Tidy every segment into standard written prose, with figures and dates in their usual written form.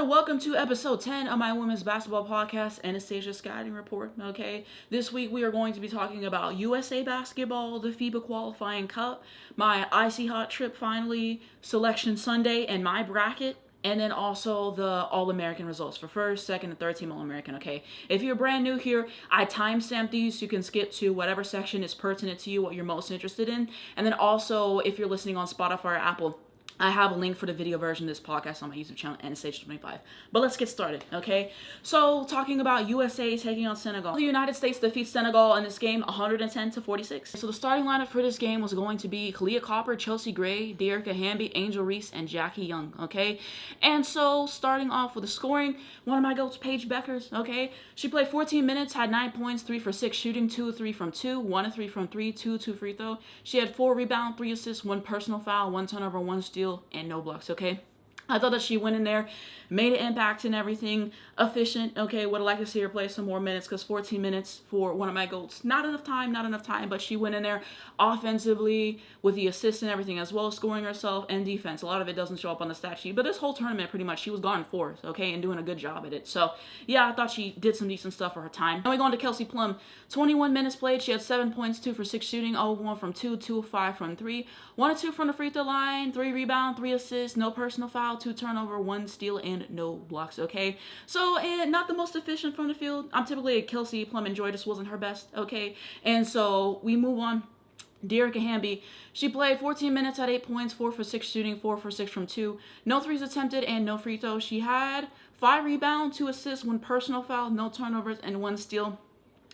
and welcome to episode 10 of my women's basketball podcast, Anastasia Scouting Report. Okay, this week we are going to be talking about USA basketball, the FIBA qualifying cup, my icy hot trip finally, selection Sunday, and my bracket. And then also the All-American results for first, second, and third team All-American, okay? If you're brand new here, I timestamp these so you can skip to whatever section is pertinent to you, what you're most interested in. And then also, if you're listening on Spotify or Apple, I have a link for the video version of this podcast on my YouTube channel, Anastasia25. But let's get started, okay? So, talking about USA taking on Senegal. The United States defeats Senegal in this game 110-46. So, the starting lineup for this game was going to be Collier, Chelsea Gray, Dearica Hamby, Angel Reese, and Jackie Young, okay? And so, starting off with the scoring, one of my goats, Paige Beckers, okay? She played 14 minutes, had 9 points, 3 for 6 shooting, 2 of 3 from 2, 1 of 3 from 3, 2 free throw. She had 4 rebounds, 3 assists, 1 personal foul, 1 turnover, 1 steal, and no blocks, okay? I thought that she went in there, made an impact and everything, efficient, okay? Would have liked to see her play some more minutes because 14 minutes for one of my goats, not enough time, but she went in there offensively with the assist and everything, as well as scoring herself and defense. A lot of it doesn't show up on the stat sheet, but this whole tournament, pretty much, she was gone fourth, okay, and doing a good job at it. So, yeah, I thought she did some decent stuff for her time. Then we go on to Kelsey Plum. 21 minutes played. She had 7 points, 2 for 6 shooting, 0 of 1 from 2, 2 of 5 from 3, 1 of 2 from the free throw line, 3 rebounds, 3 assists, no personal foul, 2 turnover, 1 steal, and no blocks, okay? So, and not the most efficient from the field. I'm typically a Kelsey Plum enjoy. This wasn't her best, okay? And so, we move on. Dearica Hamby, she played 14 minutes at 8 points, 4 for 6 shooting, 4 for 6 from 2, no threes attempted, and no free throws. She had 5 rebounds, 2 assists, 1 personal foul, no turnovers, and 1 steal.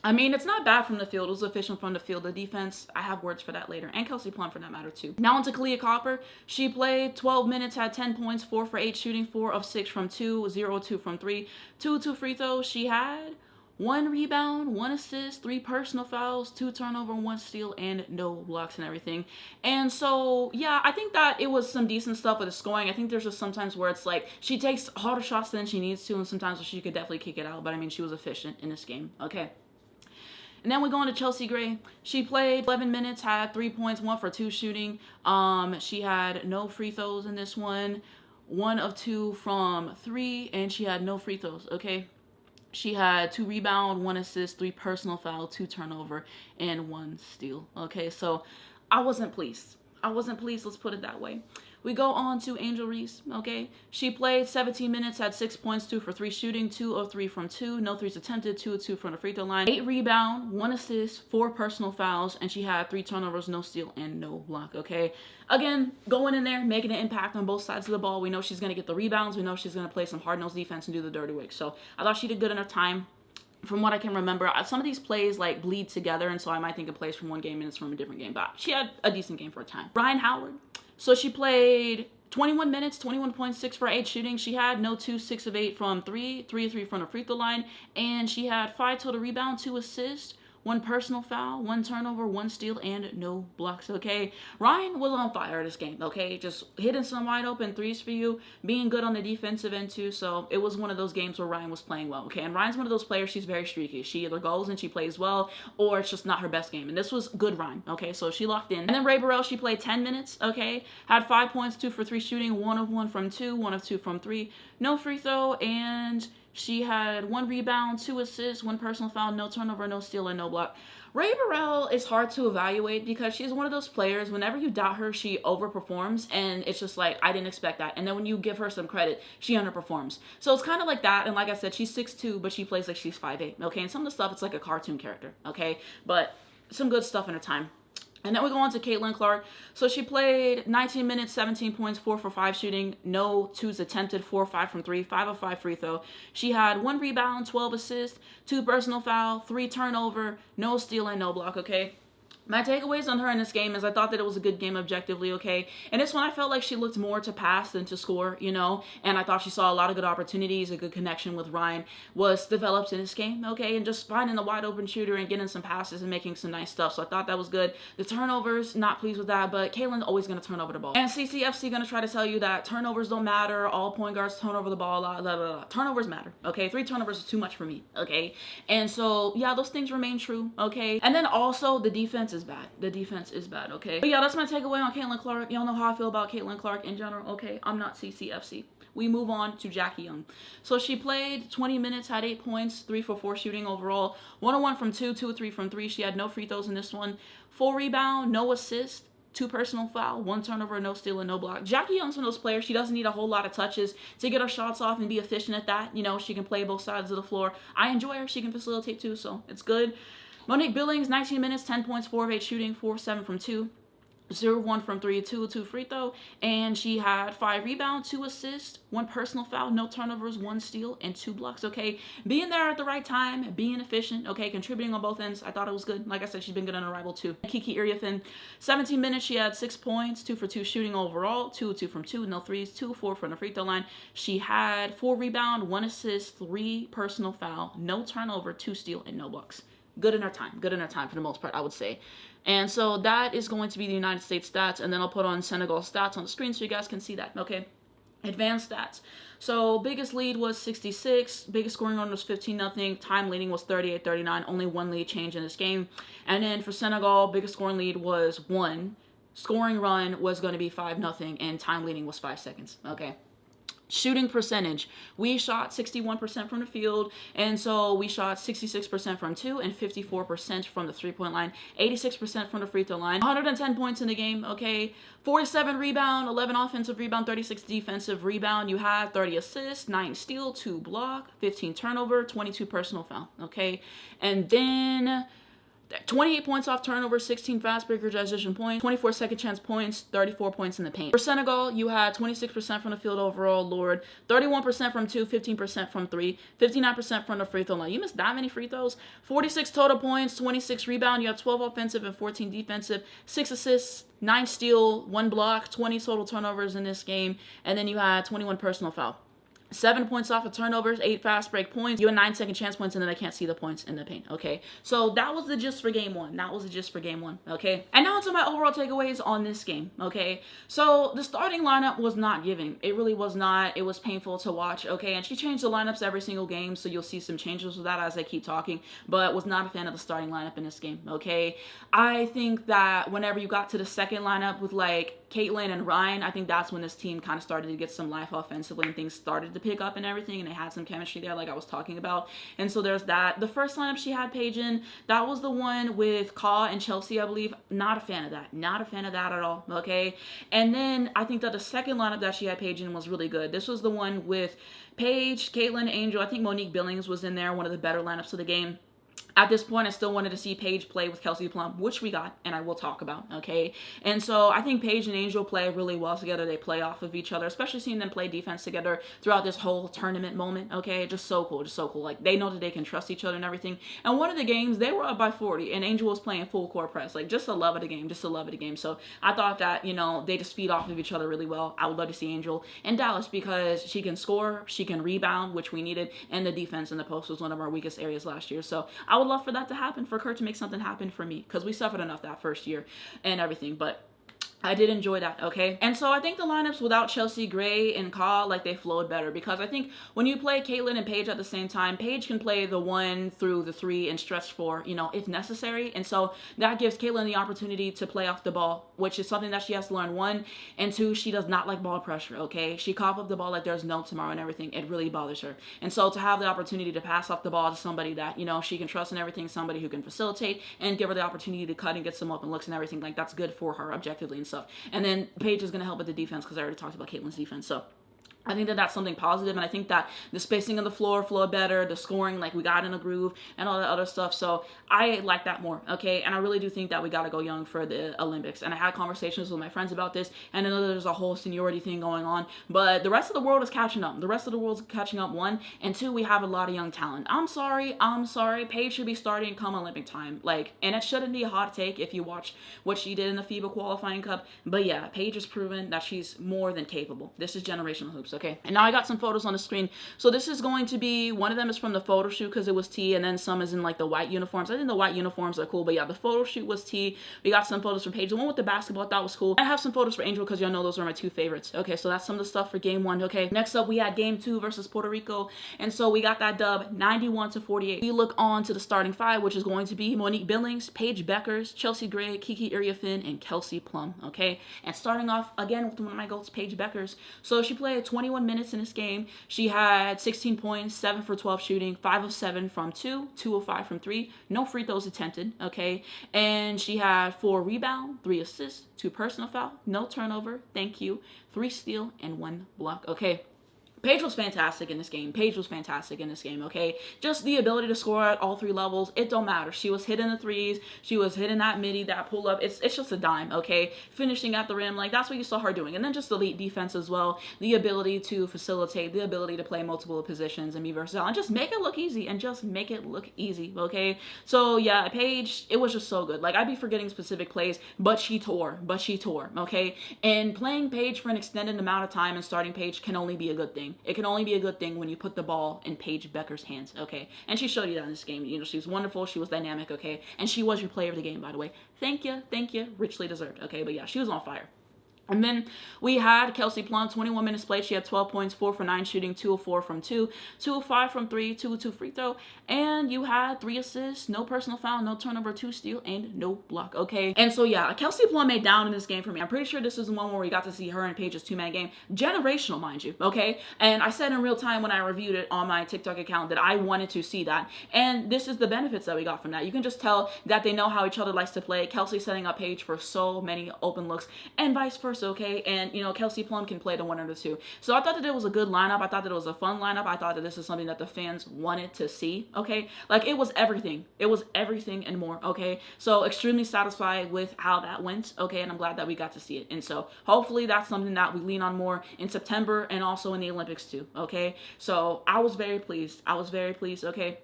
I mean, it's not bad from the field. It was efficient from the field. The defense, I have words for that later. And Kelsey Plum for that matter, too. Now on to Collier. She played 12 minutes, had 10 points, 4 for 8 shooting, 4 of 6 from 2, 0 of 2 from 3, 2 of 2 free throws. She had 1 rebound, 1 assist, 3 personal fouls, 2 turnover, 1 steal, and no blocks and everything. And so, yeah, I think that it was some decent stuff with the scoring. I think there's just sometimes where it's like she takes harder shots than she needs to, and sometimes she could definitely kick it out. But, I mean, she was efficient in this game. Okay. And then we go on to Chelsea Gray. She played 11 minutes, had 3 points, 1 for 2 shooting. She had no free throws in this one, 1 of 2 from 3, and she had no free throws, okay? She had 2 rebounds, 1 assist, 3 personal foul, 2 turnover, and 1 steal, okay? So I wasn't pleased. Let's put it that way. We go on to Angel Reese, okay? She played 17 minutes, had 6 points, 2 for 3 shooting, 2 of 3 from 2, no threes attempted, 2 of 2 from the free throw line, 8 rebound, 1 assist, 4 personal fouls, and she had 3 turnovers, no steal, and no block, okay? Again, going in there, making an impact on both sides of the ball. We know she's going to get the rebounds. We know she's going to play some hard-nosed defense and do the dirty work. So I thought she did good in her time. From what I can remember, some of these plays like bleed together, and so I might think of plays from one game and it's from a different game, but she had a decent game for a time. Ryan Howard. So she played 21 minutes, 21.6 for 8 shooting. She had no 2, 6 of 8 from 3, 3 of 3 from the free throw line, and she had 5 total rebounds, 2 assists, 1 personal foul, 1 turnover, 1 steal, and no blocks, okay? Ryan was on fire this game, okay? Just hitting some wide open threes for you, being good on the defensive end too, so it was one of those games where Ryan was playing well, okay? And Ryan's one of those players, she's very streaky. She either goes and she plays well, or it's just not her best game, and this was good Ryan, okay? So she locked in. And then Ray Burrell, she played 10 minutes, okay? Had 5 points, 2 for 3 shooting, 1 of 1 from 2, 1 of 2 from 3, no free throw, and she had 1 rebound, 2 assists, 1 personal foul, no turnover, no steal, and no block. Ray Burrell is hard to evaluate because she's one of those players, whenever you doubt her, she overperforms, and it's just like, I didn't expect that. And then when you give her some credit, she underperforms. So it's kind of like that, and like I said, she's 6'2", but she plays like she's 5'8", okay? And some of the stuff, it's like a cartoon character, okay? But some good stuff in her time. And then we go on to Caitlin Clark. So she played 19 minutes, 17 points, 4 for 5 shooting, no 2s attempted, 4 of 5 from 3, 5 of 5 free throw. She had 1 rebound, 12 assists, 2 personal foul, 3 turnover, no steal, and no block, okay? My takeaways on her in this game is I thought that it was a good game objectively, okay? And this one I felt like she looked more to pass than to score, you know? And I thought she saw a lot of good opportunities, a good connection with Ryan was developed in this game, okay? And just finding the wide open shooter and getting some passes and making some nice stuff. So I thought that was good. The turnovers, not pleased with that, but Caitlin's always going to turn over the ball. And CCFC going to try to tell you that turnovers don't matter, all point guards turn over the ball, blah, blah, blah. Turnovers matter, okay? 3 turnovers is too much for me, okay? And so, yeah, those things remain true, okay? And then also the defense defense is bad. The defense is bad, okay? But yeah, that's my takeaway on Caitlin Clark. Y'all know how I feel about Caitlin Clark in general, okay? I'm not CCFC. We move on to Jackie Young. So she played 20 minutes, had 8 points, 3 for 4 shooting overall, 1-1 from 2, 2 of 3 from 3. She had no free throws in this one. 4 rebound, no assist, 2 personal foul, 1 turnover, no steal, and no block. Jackie Young's one of those players. She doesn't need a whole lot of touches to get her shots off and be efficient at that. You know, she can play both sides of the floor. I enjoy her. She can facilitate too, so it's good. Monique Billings, 19 minutes, 10 points, 4 of 8 shooting, 4 of 7 from 2. 0-1 from 3, 2 of 2 free throw, and she had 5 rebounds, 2 assists, 1 personal foul, no turnovers, 1 steal, and 2 blocks, okay? Being there at the right time, being efficient, okay? Contributing on both ends. I thought it was good. Like I said, she's been good on Unrivaled too. Kiki Iriafen, 17 minutes, she had 6 points, 2 for 2 shooting overall, 2 of 2 from 2, no threes, 2 of 4 from the free throw line. She had 4 rebound, 1 assist, 3 personal foul, no turnover, 2 steal, and no blocks. Good in her time. Good in her time for the most part, I would say. And so that is going to be the United States stats. And then I'll put on Senegal stats on the screen so you guys can see that. Okay. Advanced stats. So biggest lead was 66. Biggest scoring run was 15-0. Time leading was 38-39. Only 1 lead change in this game. And then for Senegal, biggest scoring lead was 1. Scoring run was going to be 5-0. And time leading was 5 seconds. Okay. Shooting percentage, we shot 61% from the field, and so we shot 66% from 2 and 54% from the 3-point line, 86% from the free throw line, 110 points in the game, okay, 47 rebound, 11 offensive rebound, 36 defensive rebound. You had 30 assists, 9 steal, 2 block, 15 turnover, 22 personal foul, okay, and then 28 points off turnover, 16 fast breaker transition points, 24 second chance points, 34 points in the paint. For Senegal, you had 26% from the field overall, Lord, 31% from 2, 15% from 3, 59% from the free throw line. You missed that many free throws. 46 total points, 26 rebound. You have 12 offensive and 14 defensive, 6 assists, 9 steal, 1 block, 20 total turnovers in this game, and then you had 21 personal foul. 7 points off of turnovers, 8 fast break points. You had 9 second chance points, and then I can't see the points in the paint, okay? So that was the gist for game 1. That was the gist for game 1, okay? And now to my overall takeaways on this game, okay? So the starting lineup was not giving. It really was not. It was painful to watch, okay? And she changed the lineups every single game, so you'll see some changes with that as I keep talking, but was not a fan of the starting lineup in this game, okay? I think that whenever you got to the second lineup with, like, Caitlin and Ryan, I think that's when this team kind of started to get some life offensively and things started to pick up and everything, and they had some chemistry there like I was talking about. And so there's that. The first lineup she had Paige in, that was the one with Ka and Chelsea, I believe. Not a fan of that. Not a fan of that at all, okay? And then I think that the second lineup that she had Paige in was really good. This was the one with Paige, Caitlin, Angel. I think Monique Billings was in there, one of the better lineups of the game. At this point, I still wanted to see Paige play with Kelsey Plum, which we got, and I will talk about, okay? And so I think Paige and Angel play really well together. They play off of each other, especially seeing them play defense together throughout this whole tournament moment, okay? Just so cool, just so cool. Like, they know that they can trust each other and everything. And one of the games, they were up by 40, and Angel was playing full court press. Like, just a love of the game, just a love of the game. So I thought that, you know, they just feed off of each other really well. I would love to see Angel in Dallas because she can score, she can rebound, which we needed, and the defense in the post was one of our weakest areas last year. So I would love for that to happen, for Kurt to make something happen for me, because we suffered enough that first year and everything, but I did enjoy that, okay? And so I think the lineups without Chelsea Gray and Ka, like, they flowed better, because I think when you play Caitlin and Paige at the same time, Paige can play the 1 through the 3 and stretch 4, you know, if necessary. And so that gives Caitlin the opportunity to play off the ball, which is something that she has to learn. 1, and 2, she does not like ball pressure, okay? She cough up the ball like there's no tomorrow and everything. It really bothers her. And so to have the opportunity to pass off the ball to somebody that, you know, she can trust and everything, somebody who can facilitate and give her the opportunity to cut and get some open looks and everything, like, that's good for her objectively and stuff. And then Paige is going to help with the defense, because I already talked about Caitlin's defense. So I think that that's something positive, and I think that the spacing on the floor flowed better, the scoring, like, we got in a groove and all that other stuff. So I like that more, okay? And I really do think that we got to go young for the Olympics. And I had conversations with my friends about this, and I know there's a whole seniority thing going on, but the rest of the world is catching up. The rest of the world's catching up, 1, and 2, we have a lot of young talent. I'm sorry. Paige should be starting come Olympic time. Like, and it shouldn't be a hot take if you watch what she did in the FIBA qualifying cup. But yeah, Paige has proven that she's more than capable. This is generational hoops. hoops, okay? And now I got some photos on the screen. So this is going to be, one of them is from the photo shoot because it was T, and then some is in like the white uniforms. I think the white uniforms are cool, but yeah, the photo shoot was T. We got some photos from Paige. The one with the basketball I thought was cool. I have some photos for Angel because y'all know those are my 2 favorites. Okay, so that's some of the stuff for game 1, okay? Next up, we had game 2 versus Puerto Rico, and so we got that dub 91-48. We look on to the starting 5, which is going to be Monique Billings, Paige Beckers, Chelsea Gray, Kiki Iriafin, and Kelsey Plum, okay? And starting off again with one of my goats, Paige Beckers. So she played 21 minutes in this game. She had 16 points, 7 for 12 shooting, 5 of 7 from 2, 2 of 5 from 3, no free throws attempted, okay? And she had 4 rebounds, 3 assists, 2 personal foul, no turnover, thank you, 3 steal, and 1 block, okay? Paige was fantastic in this game. Paige was fantastic in this game, okay? Just the ability to score at all 3 levels, it don't matter. She was hitting the threes. She was hitting that midi, that pull-up. It's just a dime, okay? Finishing at the rim, like, that's what you saw her doing. And then just elite defense as well. The ability to facilitate, the ability to play multiple positions and be versatile. And just make it look easy. And just make it look easy, okay? So, yeah, Paige, it was just so good. Like, I'd be forgetting specific plays, but she tore, okay? And playing Paige for an extended amount of time and starting Paige can only be a good thing. It can only be a good thing when you put the ball in Paige Becker's hands, okay? And she showed you that in this game. You know, she was wonderful. She was dynamic, okay? And she was your player of the game, by the way. Thank you. Richly deserved, okay? But yeah, she was on fire. And then we had Kelsey Plum, 21 minutes played. She had 12 points, 4 for 9 shooting, 2 of 4 from 2, 2 of 5 from 3, 2 of 2 free throw. And you had 3 assists, no personal foul, no turnover, 2 steal, and no block, okay? And so, yeah, Kelsey Plum made down in this game for me. I'm pretty sure this is the one where we got to see her and Paige's 2-man game. Generational, mind you, okay? And I said in real time when I reviewed it on my TikTok account that I wanted to see that. And this is the benefits that we got from that. You can just tell that they know how each other likes to play. Kelsey setting up Paige for so many open looks and vice versa, okay? And, you know, Kelsey Plum can play the 1 or the 2. So I thought that it was a good lineup. I thought that it was a fun lineup. I thought that this is something that the fans wanted to see, okay? Like, it was everything. It was everything and more, okay? So extremely satisfied with how that went, okay? And I'm glad that we got to see it. And so hopefully that's something that we lean on more in September and also in the Olympics too, okay? So I was very pleased. Okay?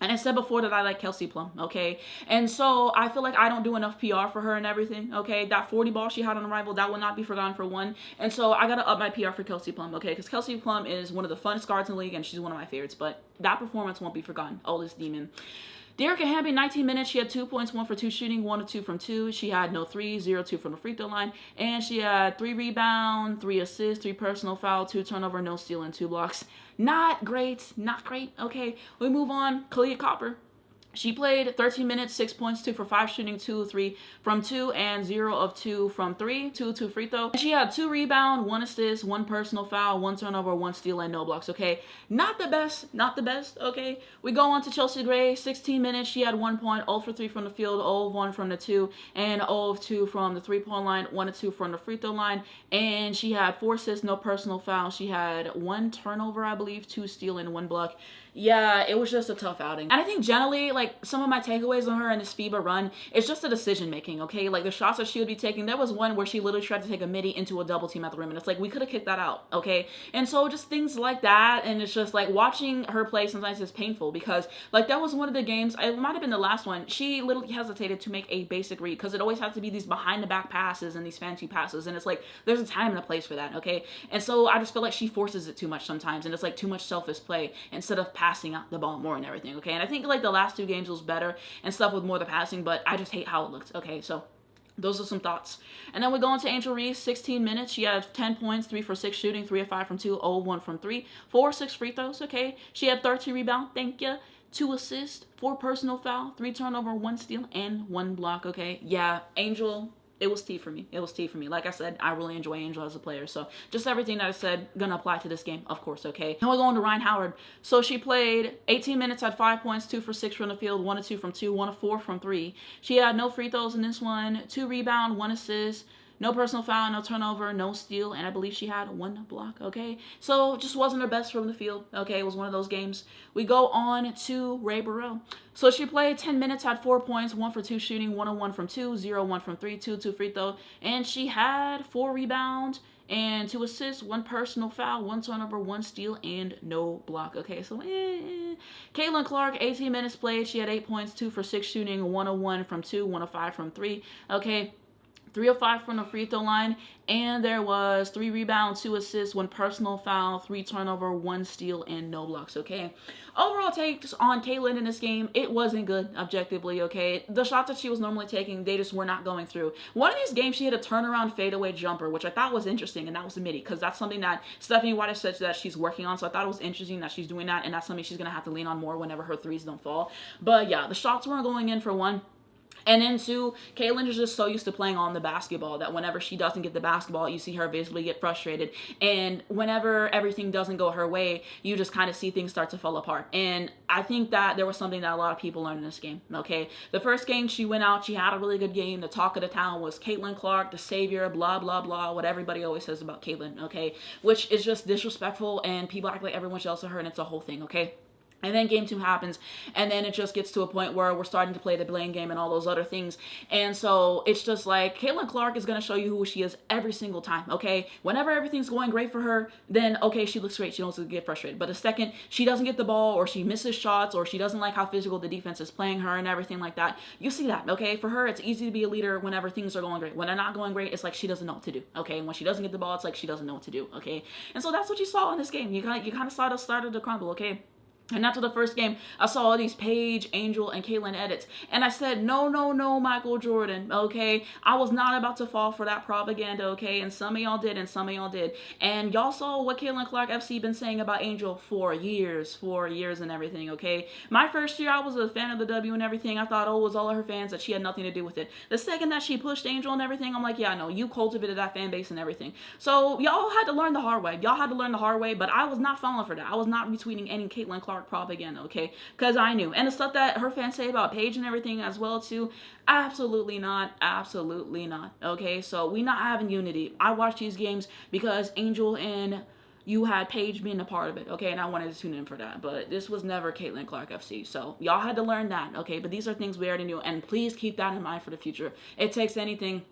And I said before that I like Kelsey Plum, okay? And so I feel like I don't do enough PR for her and everything, okay? That 40 ball she had on Unrivaled, that will not be forgotten for one. And so I got to up my PR for Kelsey Plum, okay? Because Kelsey Plum is one of the funnest guards in the league, and she's one of my favorites. But that performance won't be forgotten. Oh, this demon. Dearica Hamby, 19 minutes. She had 2 points, 1 for 2 shooting, 1 of 2 from 2. She had no 3, 0-2 from the free throw line. And she had 3 rebounds, 3 assists, 3 personal foul, 2 turnover, no steal, and 2 blocks. Not great, okay? We move on. Collier Copper. She played 13 minutes, 6 points, 2 for 5 shooting, 2 of 3 from 2, and 0 of 2 from 3, 2 of 2 free throw. And she had 2 rebounds, 1 assist, 1 personal foul, 1 turnover, 1 steal, and no blocks, okay? Not the best, okay? We go on to Chelsea Gray, 16 minutes. She had 1 point, 0 for 3 from the field, 0 of 1 from the 2, and 0 of 2 from the 3-point line, 1 of 2 from the free throw line. And she had 4 assists, no personal foul. She had 1 turnover, I believe, 2 steal, and 1 block. Yeah, it was just a tough outing. And I think generally, like, some of my takeaways on her in this FIBA run, it's just the decision making, okay? Like, the shots that she would be taking, there was one where she literally tried to take a midi into a double team at the rim, and it's like, we could have kicked that out, okay? And so just things like that, and it's just like watching her play sometimes is painful because, like, that was one of the games, it might have been the last one, she literally hesitated to make a basic read because it always has to be these behind the back passes and these fancy passes, and it's like, there's a time and a place for that, okay? And so I just feel like she forces it too much sometimes, and it's like too much selfish play instead of passing out the ball more and everything, okay? And I think like the last 2 games was better and stuff with more of the passing, but I just hate how it looked, okay? So those are some thoughts. And then we go on to Angel Reese, 16 minutes. She had 10 points, 3 for 6 shooting, 3 of 5 from 2, 0 of 1 from 3, 4 of 6 free throws, okay? She had 13 rebounds, thank you. 2 assists, 4 personal foul, 3 turnover, 1 steal, and 1 block, okay? Yeah, Angel, it was T for me. Like I said, I really enjoy Angel as a player. So just everything that I said, gonna apply to this game, of course, okay? Now we go on to Ryan Howard. So she played 18 minutes, had 5 points, 2 for 6 from the field, 1 of 2 from 2, 1 of 4 from 3. She had no free throws in this one, 2 rebounds, 1 assist, no personal foul, no turnover, no steal, and I believe she had 1 block, okay? So just wasn't her best from the field, okay? It was one of those games. We go on to Ray Burrell. So she played 10 minutes, had 4 points, 1 for 2 shooting, 1 of 1 from 2, 0 of 1 from 3, 2 of 2 free throw, and she had 4 rebounds and 2 assists, 1 personal foul, 1 turnover, 1 steal, and no block, okay? So, Caitlin Clark, 18 minutes played. She had 8 points, 2 for 6 shooting, 1 of 1 from 2, 1 of 5 from 3, okay? 3 of 5 from the free throw line, and there was 3 rebounds, 2 assists, 1 personal foul, 3 turnover, 1 steal, and no blocks, okay? Overall takes on Caitlyn in this game, it wasn't good, objectively, okay? The shots that she was normally taking, they just were not going through. One of these games, she hit a turnaround fadeaway jumper, which I thought was interesting, and that was a midi, because that's something that Stephanie White has said that she's working on, so I thought it was interesting that she's doing that, and that's something she's going to have to lean on more whenever her threes don't fall. But yeah, the shots weren't going in for one. And then two, Caitlyn is just so used to playing on the basketball that whenever she doesn't get the basketball, you see her basically get frustrated. And whenever everything doesn't go her way, you just kind of see things start to fall apart. And I think that there was something that a lot of people learned in this game, okay? The first game, she went out, she had a really good game. The talk of the town was Caitlyn Clark, the savior, blah, blah, blah, what everybody always says about Caitlyn, okay? Which is just disrespectful, and people act like everyone's jealous of her, and it's a whole thing, okay? And then game 2 happens, and then it just gets to a point where we're starting to play the blame game and all those other things. And so it's just like, Caitlyn Clark is going to show you who she is every single time, okay? Whenever everything's going great for her, then, okay, she looks great. She doesn't get frustrated. But the second she doesn't get the ball, or she misses shots, or she doesn't like how physical the defense is playing her and everything like that, you see that, okay? For her, it's easy to be a leader whenever things are going great. When they're not going great, it's like she doesn't know what to do, okay? And when she doesn't get the ball, it's like she doesn't know what to do, okay? And so that's what you saw in this game. You kind of saw it started to crumble, okay? And after the first game, I saw all these Paige, Angel, and Caitlyn edits. And I said, no, no, no, Michael Jordan, okay? I was not about to fall for that propaganda, okay? And some of y'all did, and some of y'all did. And y'all saw what Caitlyn Clark FC been saying about Angel for years and everything, okay? My first year, I was a fan of the W and everything. I thought, oh, it was all of her fans, that she had nothing to do with it. The second that she pushed Angel and everything, I'm like, yeah, no, you cultivated that fan base and everything. So y'all had to learn the hard way. Y'all had to learn the hard way, but I was not falling for that. I was not retweeting any Caitlyn Clark propaganda, okay? Because I knew. And the stuff that her fans say about Paige and everything as well too, absolutely not, okay? So we not having unity. I watch these games because Angel and you had Paige being a part of it, okay? And I wanted to tune in for that. But this was never Caitlyn Clark FC. So y'all had to learn that, okay? But these are things we already knew. And please keep that in mind for the future. It takes anything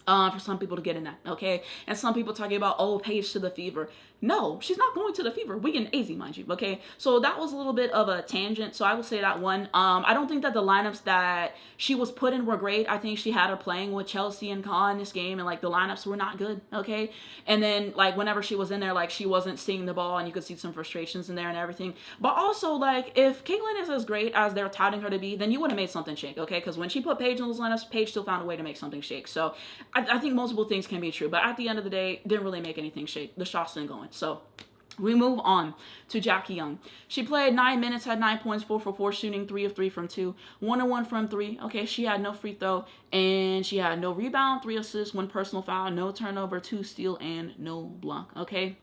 for some people to get in that, okay? And some people talking about, oh, Paige to the Fever. No, she's not going to the Fever. We in Azzi, mind you, okay? So that was a little bit of a tangent, so I will say that one. I don't think that the lineups that she was put in were great. I think she had her playing with Chelsea and Khan in this game, and, like, the lineups were not good, okay? And then, like, whenever she was in there, like, she wasn't seeing the ball, and you could see some frustrations in there and everything. But also, like, if Caitlyn is as great as they're touting her to be, then you would have made something shake, okay? Because when she put Paige in those lineups, Paige still found a way to make something shake. So I think multiple things can be true, but at the end of the day, didn't really make anything shake. The shots didn't go in. So we move on to Jackie Young. She played 9 minutes, had 9 points, 4 for 4 shooting, 3 of 3 from 2, 1 of 1 from 3. Okay, she had no free throw, and she had no rebound, 3 assists, 1 personal foul, no turnover, 2 steal, and no block. Okay.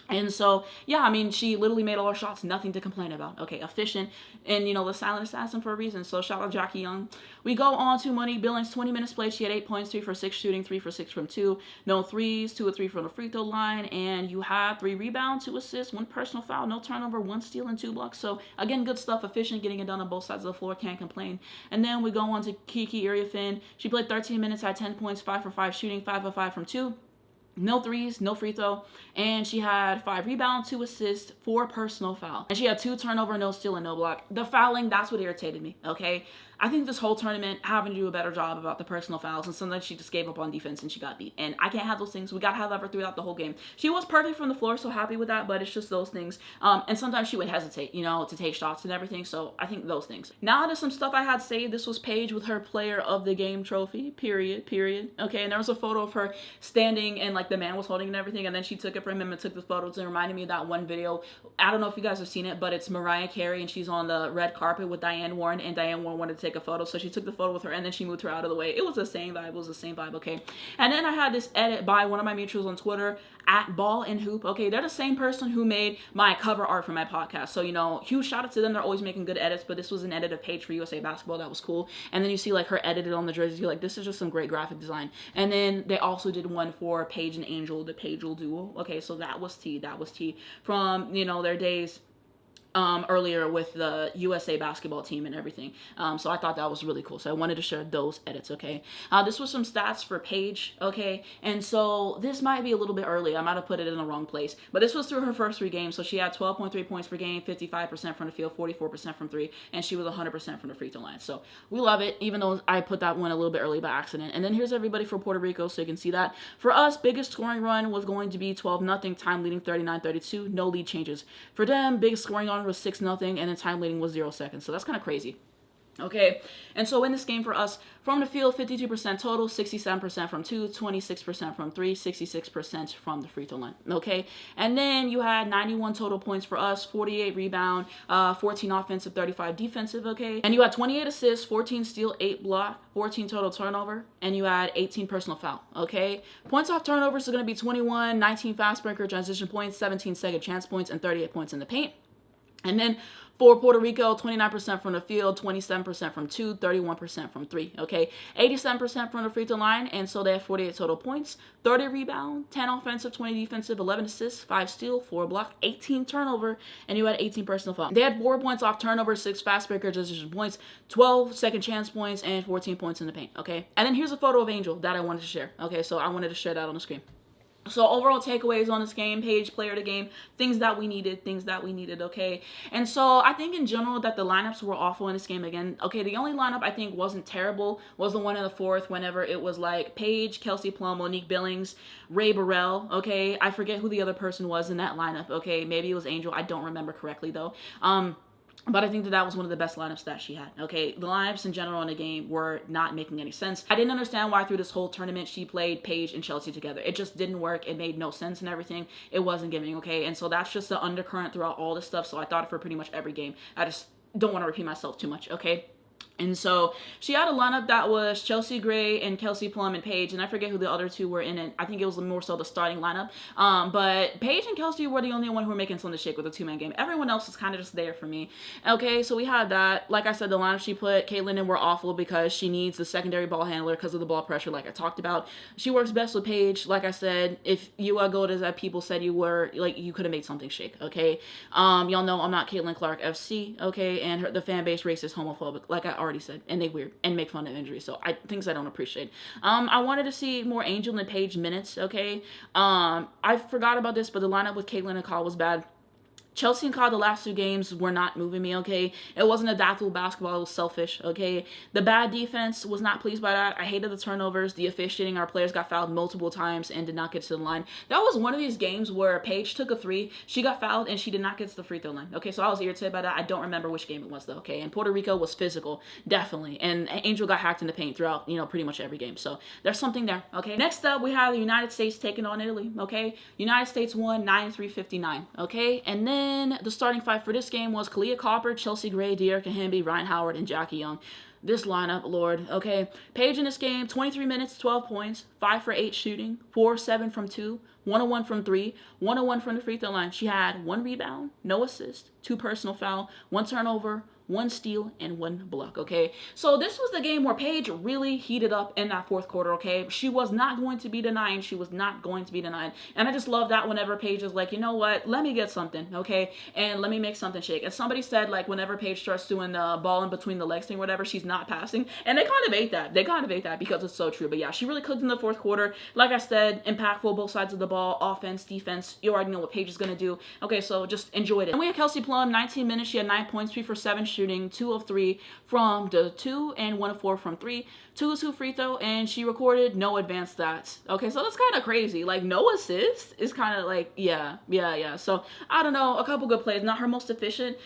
And so, yeah, I mean, she literally made all her shots, nothing to complain about. Okay, efficient, and, you know, the silent assassin for a reason. So, shout out Jackie Young. We go on to Monique Billings, 20 minutes played. She had 8 points, 3 for 6 shooting, 3 for 6 from 2. No threes, 2 of 3 from the free throw line. And you had 3 rebounds, 2 assists, 1 personal foul, no turnover, 1 steal, and 2 blocks. So, again, good stuff, efficient, getting it done on both sides of the floor, can't complain. And then we go on to Kiki Iriafin. She played 13 minutes, had 10 points, 5 for 5 shooting, 5 of 5 from 2. No threes, no free throw, and she had 5 rebounds, 2 assists, 4 personal foul. And she had 2 turnover, no steal, and no block. The fouling, that's what irritated me, okay? I think this whole tournament, having to do a better job about the personal fouls, and sometimes she just gave up on defense and she got beat. And I can't have those things. We got to have her throughout the whole game. She was perfect from the floor, so happy with that, but it's just those things. And sometimes she would hesitate, you know, to take shots and everything, so I think those things. Now to some stuff I had saved. This was Paige with her player of the game trophy, period, okay? And there was a photo of her standing and, like, the man was holding and everything, and then she took it from him and took the photos, and reminded me of that one video. I don't know if you guys have seen it, but it's Mariah Carey, and she's on the red carpet with Diane Warren, and Diane Warren wanted to take a photo, so she took the photo with her, and then she moved her out of the way. It was the same vibe, okay? And then I had this edit by one of my mutuals on Twitter, at Ball and Hoop, okay? They're the same person who made my cover art for my podcast, so, you know, huge shout out to them. They're always making good edits, but this was an edit of Paige for USA Basketball. That was cool. And then you see, like, her edited on the jerseys. You're like, this is just some great graphic design. And then they also did one for Paige and Angel, the Paige duo, okay? So that was tea from, you know, their days earlier with the USA basketball team and everything. So I thought that was really cool. So I wanted to share those edits, okay? This was some stats for Paige, okay? And so this might be a little bit early. I might have put it in the wrong place. But this was through her first 3 games. So she had 12.3 points per game, 55% from the field, 44% from 3, and she was 100% from the free throw line. So we love it, even though I put that one a little bit early by accident. And then here's everybody for Puerto Rico, so you can see that. For us, biggest scoring run was going to be 12-0, time leading 39-32, no lead changes. For them, biggest scoring run was 6-0, and then time leading was 0 seconds. So that's kind of crazy. Okay, and so in this game for us, from the field, 52% total, 67% from 2, 26% from 3, 66% from the free throw line. Okay, and then you had 91 total points for us, 48 rebound, 14 offensive, 35 defensive. Okay, and you had 28 assists, 14 steal, 8 block, 14 total turnover, and you had 18 personal foul. Okay, points off turnovers are going to be 21, 19 fast breaker transition points, 17 second chance points, and 38 points in the paint. And then for Puerto Rico, 29% from the field, 27% from 2, 31% from 3, okay? 87% from the free throw line, and so they have 48 total points, 30 rebound, 10 offensive, 20 defensive, 11 assists, 5 steal, 4 block, 18 turnover, and you had 18 personal foul. They had 4 points off turnover, 6 fast breaker transition points, 12 second chance points, and 14 points in the paint, okay? And then here's a photo of Angel that I wanted to share, okay? So I wanted to share that on the screen. So overall takeaways on this game, Paige, player of the game, things that we needed, okay? And so I think in general that the lineups were awful in this game again. Okay, the only lineup I think wasn't terrible was the one in the fourth whenever it was like Paige, Kelsey Plum, Monique Billings, Ray Burrell, okay? I forget who the other person was in that lineup, okay? Maybe it was Angel. I don't remember correctly though. But I think that was one of the best lineups that she had, okay? The lineups in general in the game were not making any sense. I didn't understand why through this whole tournament she played Paige and Chelsea together. It just didn't work. It made no sense and everything. It wasn't giving, okay? And so that's just the undercurrent throughout all this stuff. So I thought for pretty much every game. I just don't want to repeat myself too much, okay? And so she had a lineup that was Chelsea Gray and Kelsey Plum and Paige, and I forget who the other two were in it. I think it was more so the starting lineup. But Paige and Kelsey were the only one who were making something shake with a 2-man game. Everyone else is kind of just there for me. Okay, so we had that. Like I said, the lineup she put Caitlin in were awful because she needs the secondary ball handler because of the ball pressure, like I talked about. She works best with Paige. Like I said, if you are good as that people said you were, like you could have made something shake. Okay, y'all know I'm not Caitlin Clark FC. Okay, and the fan base racist, homophobic, like I already said, and they weird and make fun of injuries. So things I don't appreciate. I wanted to see more Angel and Paige minutes. Okay, I forgot about this, but the lineup with Caitlin and Kyle was bad. Chelsea and Kyle, the last 2 games were not moving me, okay? It wasn't adaptable basketball. It was selfish, okay? The bad defense was not pleased by that. I hated the turnovers, the officiating. Our players got fouled multiple times and did not get to the line. That was one of these games where Paige took a 3. She got fouled and she did not get to the free throw line, okay? So I was irritated by that. I don't remember which game it was, though, okay? And Puerto Rico was physical, definitely. And Angel got hacked in the paint throughout, pretty much every game. So there's something there, okay? Next up, we have the United States taking on Italy, okay? United States won 93-59, okay? And then the starting 5 for this game was Collier Copper, Chelsea Gray, De'Erica Hamby, Ryan Howard, and Jackie Young. This lineup, Lord, okay. Paige in this game, 23 minutes, 12 points, 5 for 8 shooting, 4-7 from 2, 1-1 from 3, 1-1 from the free throw line. She had 1 rebound, no assist, 2 personal foul, 1 turnover, 1 steal, and 1 block, okay? So this was the game where Paige really heated up in that fourth quarter, okay? She was not going to be denied. She was not going to be denied. And I just love that whenever Paige is like, you know what? Let me get something, okay? And let me make something shake. And somebody said, like, whenever Paige starts doing the ball in between the legs thing, whatever, she's not passing. And they kind of ate that. They kind of ate that because it's so true. But yeah, she really cooked in the fourth quarter. Like I said, impactful, both sides of the ball, offense, defense. You already know what Paige is going to do. Okay, so just enjoyed it. And we had Kelsey Plum, 19 minutes. She had 9 points, 3 for 7 shooting, 2 of 3 from the 2 and 1 of 4 from 3, 2 of 2 free throw, and she recorded no advanced stats. Okay, so that's kind of crazy. Like, no assist is kind of like, yeah. So, I don't know, a couple good plays. Not her most efficient.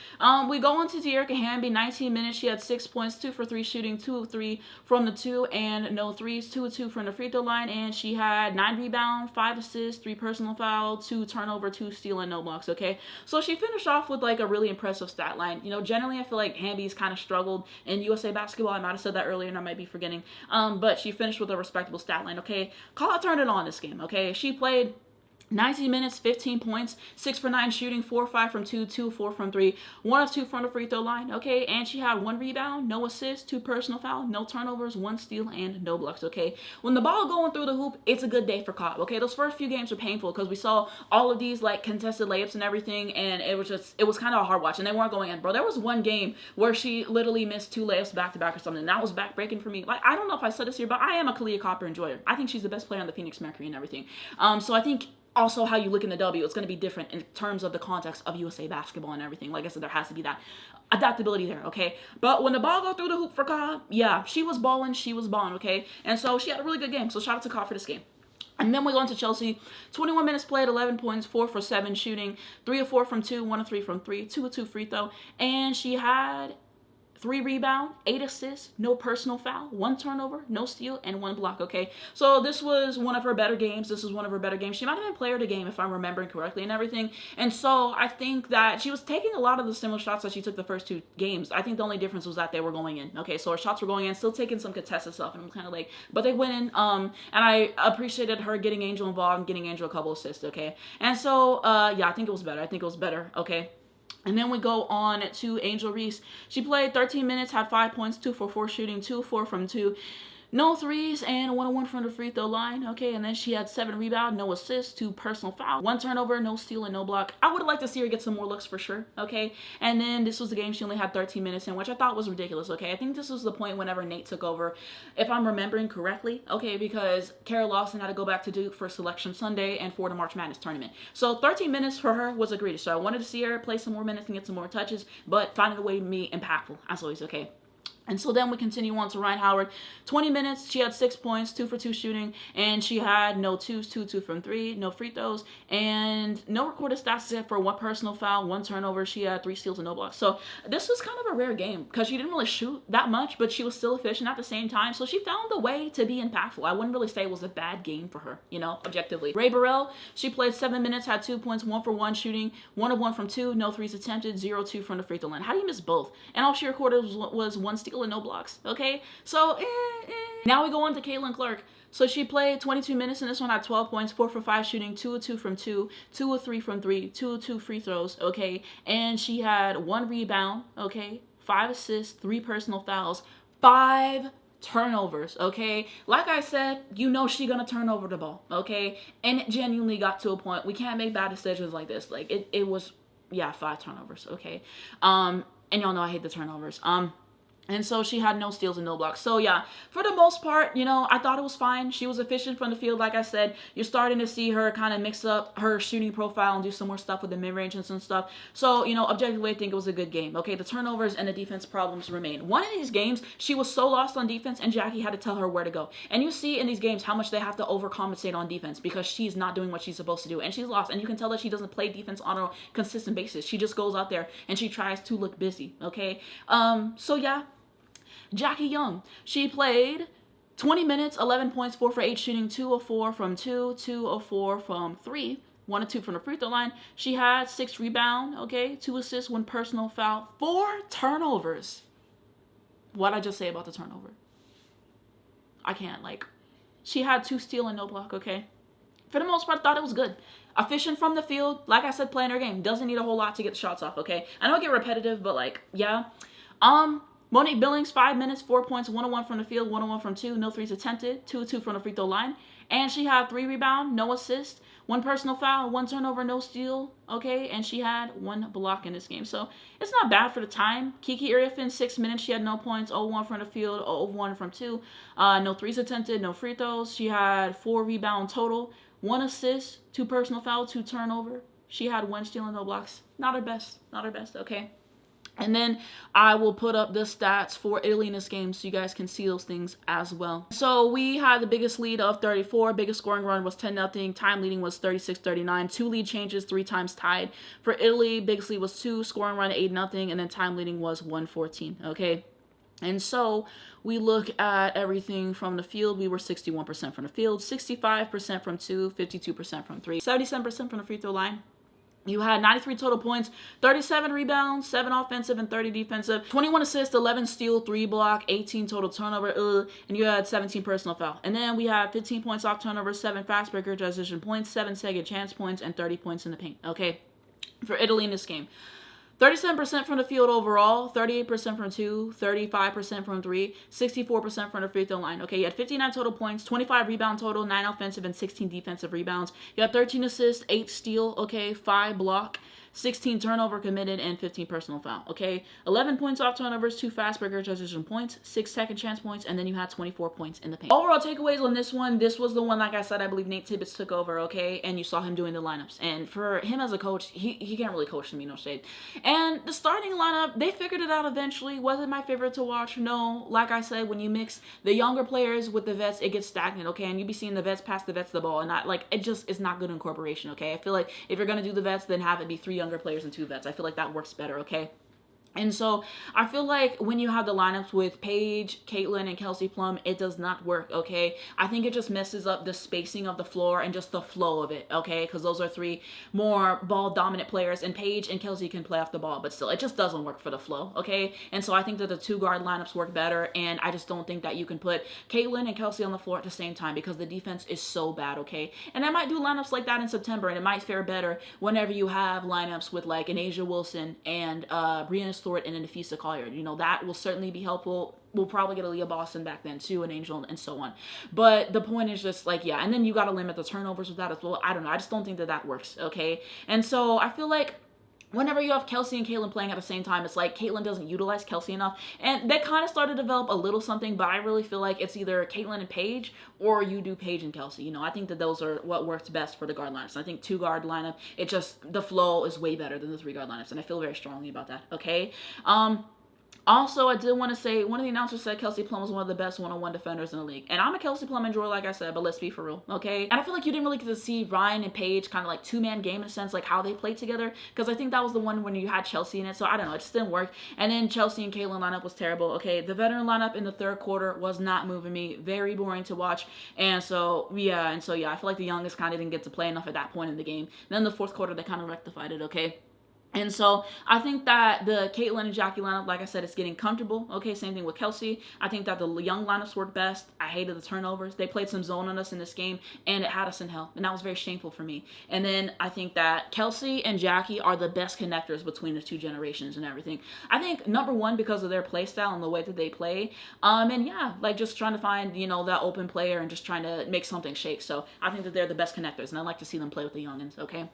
We go on to De'Erica Hamby, 19 minutes. She had 6 points, 2 for 3 shooting, 2 of 3 from the 2 and no threes, 2 of 2 from the free throw line, and she had 9 rebounds, 5 assists, 3 personal fouls, 2 turnover, 2 steal, and no blocks, okay? So she finished off with like a really impressive stat line. Generally I feel like Hamby's kind of struggled in USA basketball. I might have said that earlier and I might be forgetting. But she finished with a respectable stat line, okay? Collier turned it on this game, okay? She played 19 minutes, 15 points, 6 for 9 shooting, 4 5 from 2, 2 4 from 3, 1 of 2 from the free throw line, okay? And she had 1 rebound, no assists, 2 personal fouls, no turnovers, 1 steal, and no blocks, okay? When the ball going through the hoop, it's a good day for Cobb, okay? Those first few games were painful because we saw all of these, like, contested layups and everything, and it was kind of a hard watch, and they weren't going in, bro. There was one game where she literally missed 2 layups back-to-back or something, and that was back-breaking for me. Like, I don't know if I said this here, but I am a Collier Copper enjoyer. I think she's the best player on the Phoenix Mercury and everything. So I think also how you look in the W, it's going to be different in terms of the context of USA basketball and everything. Like I said, there has to be that adaptability there, okay? But when the ball go through the hoop for Cobb, yeah, she was balling, okay? And so she had a really good game. So shout out to Cobb for this game. And then we go into Chelsea. 21 minutes played, 11 points, 4 for 7 shooting, 3 of 4 from 2, 1 of 3 from 3, 2 of 2 free throw. And she had 3 rebounds, 8 assists, no personal foul, 1 turnover, no steal, and 1 block, okay? So this was one of her better games. She might have been player of the game if I'm remembering correctly and everything. And so I think that she was taking a lot of the similar shots that she took the first 2 games. I think the only difference was that they were going in, okay? So her shots were going in, still taking some contested stuff, and I'm kind of like, but they went in, and I appreciated her getting Angel involved and getting Angel a couple assists, okay? And so, yeah, I think it was better, okay? And then we go on to Angel Reese. She played 13 minutes, had 5 points, 2 for 4 shooting, 2 4 from 2. No threes, and 1 of 1 from the free throw line, okay? And then she had 7 rebounds, no assists, 2 personal fouls, 1 turnover, no steal, and no block. I would have liked to see her get some more looks for sure, okay? And then this was the game she only had 13 minutes in, which I thought was ridiculous, okay? I think this was the point whenever Nate took over, if I'm remembering correctly, okay? Because Kara Lawson had to go back to Duke for Selection Sunday and for the March Madness tournament. So 13 minutes for her was agreed. So I wanted to see her play some more minutes and get some more touches, but finding a way to be impactful, as always, okay? And so then we continue on to Ryan Howard. 20 minutes, she had 6 points, 2 for 2 shooting, and she had no 2s, 2 from 3, no free throws, and no recorded stats except for 1 personal foul, 1 turnover. She had 3 steals and no blocks. So this was kind of a rare game because she didn't really shoot that much, but she was still efficient at the same time. So she found the way to be impactful. I wouldn't really say it was a bad game for her, you know, objectively. Ray Burrell, she played 7 minutes, had 2 points, 1 for 1 shooting, 1 of 1 from 2, no 3s attempted, 0-2 from the free throw line. How do you miss both? And all she recorded was 1 steal and no blocks, okay? So, Now we go on to Caitlin Clark. So she played 22 minutes in this one, had 12 points, 4 for 5 shooting, 2 of 2 from 2, 2 of 3 from 3, 2 of 2 free throws, okay? And she had 1 rebound, okay? 5 assists, 3 personal fouls, 5 turnovers, okay? Like I said, you know she gonna turn over the ball, okay? And it genuinely got to a point, we can't make bad decisions like this. Like, it was, yeah, 5 turnovers, okay? And y'all know I hate the turnovers. And so she had no steals and no blocks. So yeah, for the most part, you know, I thought it was fine. She was efficient from the field. Like I said, you're starting to see her kind of mix up her shooting profile and do some more stuff with the mid-range and some stuff. So, you know, objectively, I think it was a good game. Okay, the turnovers and the defense problems remain. One of these games, she was so lost on defense and Jackie had to tell her where to go. And you see in these games how much they have to overcompensate on defense because she's not doing what she's supposed to do. And she's lost. And you can tell that she doesn't play defense on a consistent basis. She just goes out there and she tries to look busy. Okay, so yeah. Jackie Young, she played 20 minutes, 11 points, 4 for 8 shooting, 2 of 4 from 2, 2 of 4 from 3, 1 of 2 from the free throw line. She had 6 rebounds, okay, 2 assists, 1 personal foul, 4 turnovers. What'd I just say about the turnover? I can't, like, she had 2 steal and no block, okay? For the most part, I thought it was good. Efficient from the field, like I said, playing her game. Doesn't need a whole lot to get the shots off, okay? I know I get repetitive, but like, yeah. Monique Billings, 5 minutes, 4 points, 1 of 1 from the field, 1 of 1 from 2, no 3s attempted, 2 of 2 from the free throw line. And she had 3 rebounds, no assist, 1 personal foul, 1 turnover, no steal, okay? And she had 1 block in this game. So it's not bad for the time. Kiki Iriafin, 6 minutes, she had no points, 0-1 from the field, 0-1 from 2, no 3s attempted, no free throws. She had 4 rebounds total, 1 assist, 2 personal foul, 2 turnover. She had 1 steal and no blocks. Not her best, okay? And then I will put up the stats for Italy in this game so you guys can see those things as well. So we had the biggest lead of 34. Biggest scoring run was 10-0. Time leading was 36-39. 2 lead changes, 3 times tied. For Italy, biggest lead was 2. Scoring run 8-0. And then time leading was 114. Okay. And so we look at everything from the field. We were 61% from the field, 65% from 2, 52% from 3, 77% from the free throw line. You had 93 total points, 37 rebounds, 7 offensive and 30 defensive, 21 assists, 11 steal, 3 block, 18 total turnover, and you had 17 personal foul. And then we have 15 points off turnovers, 7 fast breaker transition points, 7 second chance points, and 30 points in the paint, okay? For Italy in this game. 37% from the field overall, 38% from 2, 35% from 3, 64% from the free throw line. Okay, you had 59 total points, 25 rebound total, 9 offensive and 16 defensive rebounds. You had 13 assists, 8 steal, okay, 5 block, 16 turnover committed, and 15 personal foul, okay? 11 points off turnovers, 2 fast breaker transition points, 6 second chance points, and then you had 24 points in the paint. Overall takeaways on this one, this was the one, like I said, I believe Nate Tibbetts took over, okay? And you saw him doing the lineups. And for him as a coach, he can't really coach to me, no shade. And the starting lineup, they figured it out eventually. Was it my favorite to watch? No. Like I said, when you mix the younger players with the vets, it gets stagnant, okay? And you be seeing the vets pass the vets the ball, and not like it just is not good incorporation, okay? I feel like if you're gonna do the vets, then have it be 3 younger players and 2 vets. I feel like that works better, okay? And so I feel like when you have the lineups with Paige, Caitlin, and Kelsey Plum, it does not work, okay? I think it just messes up the spacing of the floor and just the flow of it, okay? Because those are 3 more ball-dominant players, and Paige and Kelsey can play off the ball, but still, it just doesn't work for the flow, okay? And so I think that the 2-guard lineups work better, and I just don't think that you can put Caitlin and Kelsey on the floor at the same time because the defense is so bad, okay? And I might do lineups like that in September, and it might fare better whenever you have lineups with, like, an Asia Wilson and Brianna Stewart and a Napheesa Collier. You know, that will certainly be helpful. We'll probably get a Leah Boston back then too, an Angel, and so on. But the point is just like, yeah, and then you got to limit the turnovers with that as well. I don't know. I just don't think that that works, okay? And so I feel like whenever you have Kelsey and Caitlin playing at the same time, it's like Caitlin doesn't utilize Kelsey enough. And they kind of started to develop a little something, but I really feel like it's either Caitlin and Paige or you do Paige and Kelsey. You know, I think that those are what works best for the guard lineups. I think 2-guard lineup, it just, the flow is way better than the 3-guard lineups. And I feel very strongly about that, okay? Also, I did want to say, one of the announcers said Kelsey Plum was one of the best one-on-one defenders in the league. And I'm a Kelsey Plum enjoyer, like I said, but let's be for real, okay? And I feel like you didn't really get to see Ryan and Paige kind of like 2-man game in a sense, like how they played together. Because I think that was the one when you had Chelsea in it. So I don't know, it just didn't work. And then Chelsea and Caitlin lineup was terrible, okay? The veteran lineup in the 3rd quarter was not moving me. Very boring to watch. And so, yeah, I feel like the youngest kind of didn't get to play enough at that point in the game. And then the 4th quarter, they kind of rectified it, okay? And so I think that the Caitlin and Jackie lineup, like I said, is getting comfortable. Okay, same thing with Kelsey. I think that the young lineups work best. I hated the turnovers. They played some zone on us in this game, and it had us in hell. And that was very shameful for me. And then I think that Kelsey and Jackie are the best connectors between the 2 generations and everything. I think, number one, because of their play style and the way that they play. And yeah, like just trying to find, you know, that open player and just trying to make something shake. So I think that they're the best connectors, and I like to see them play with the youngins, okay?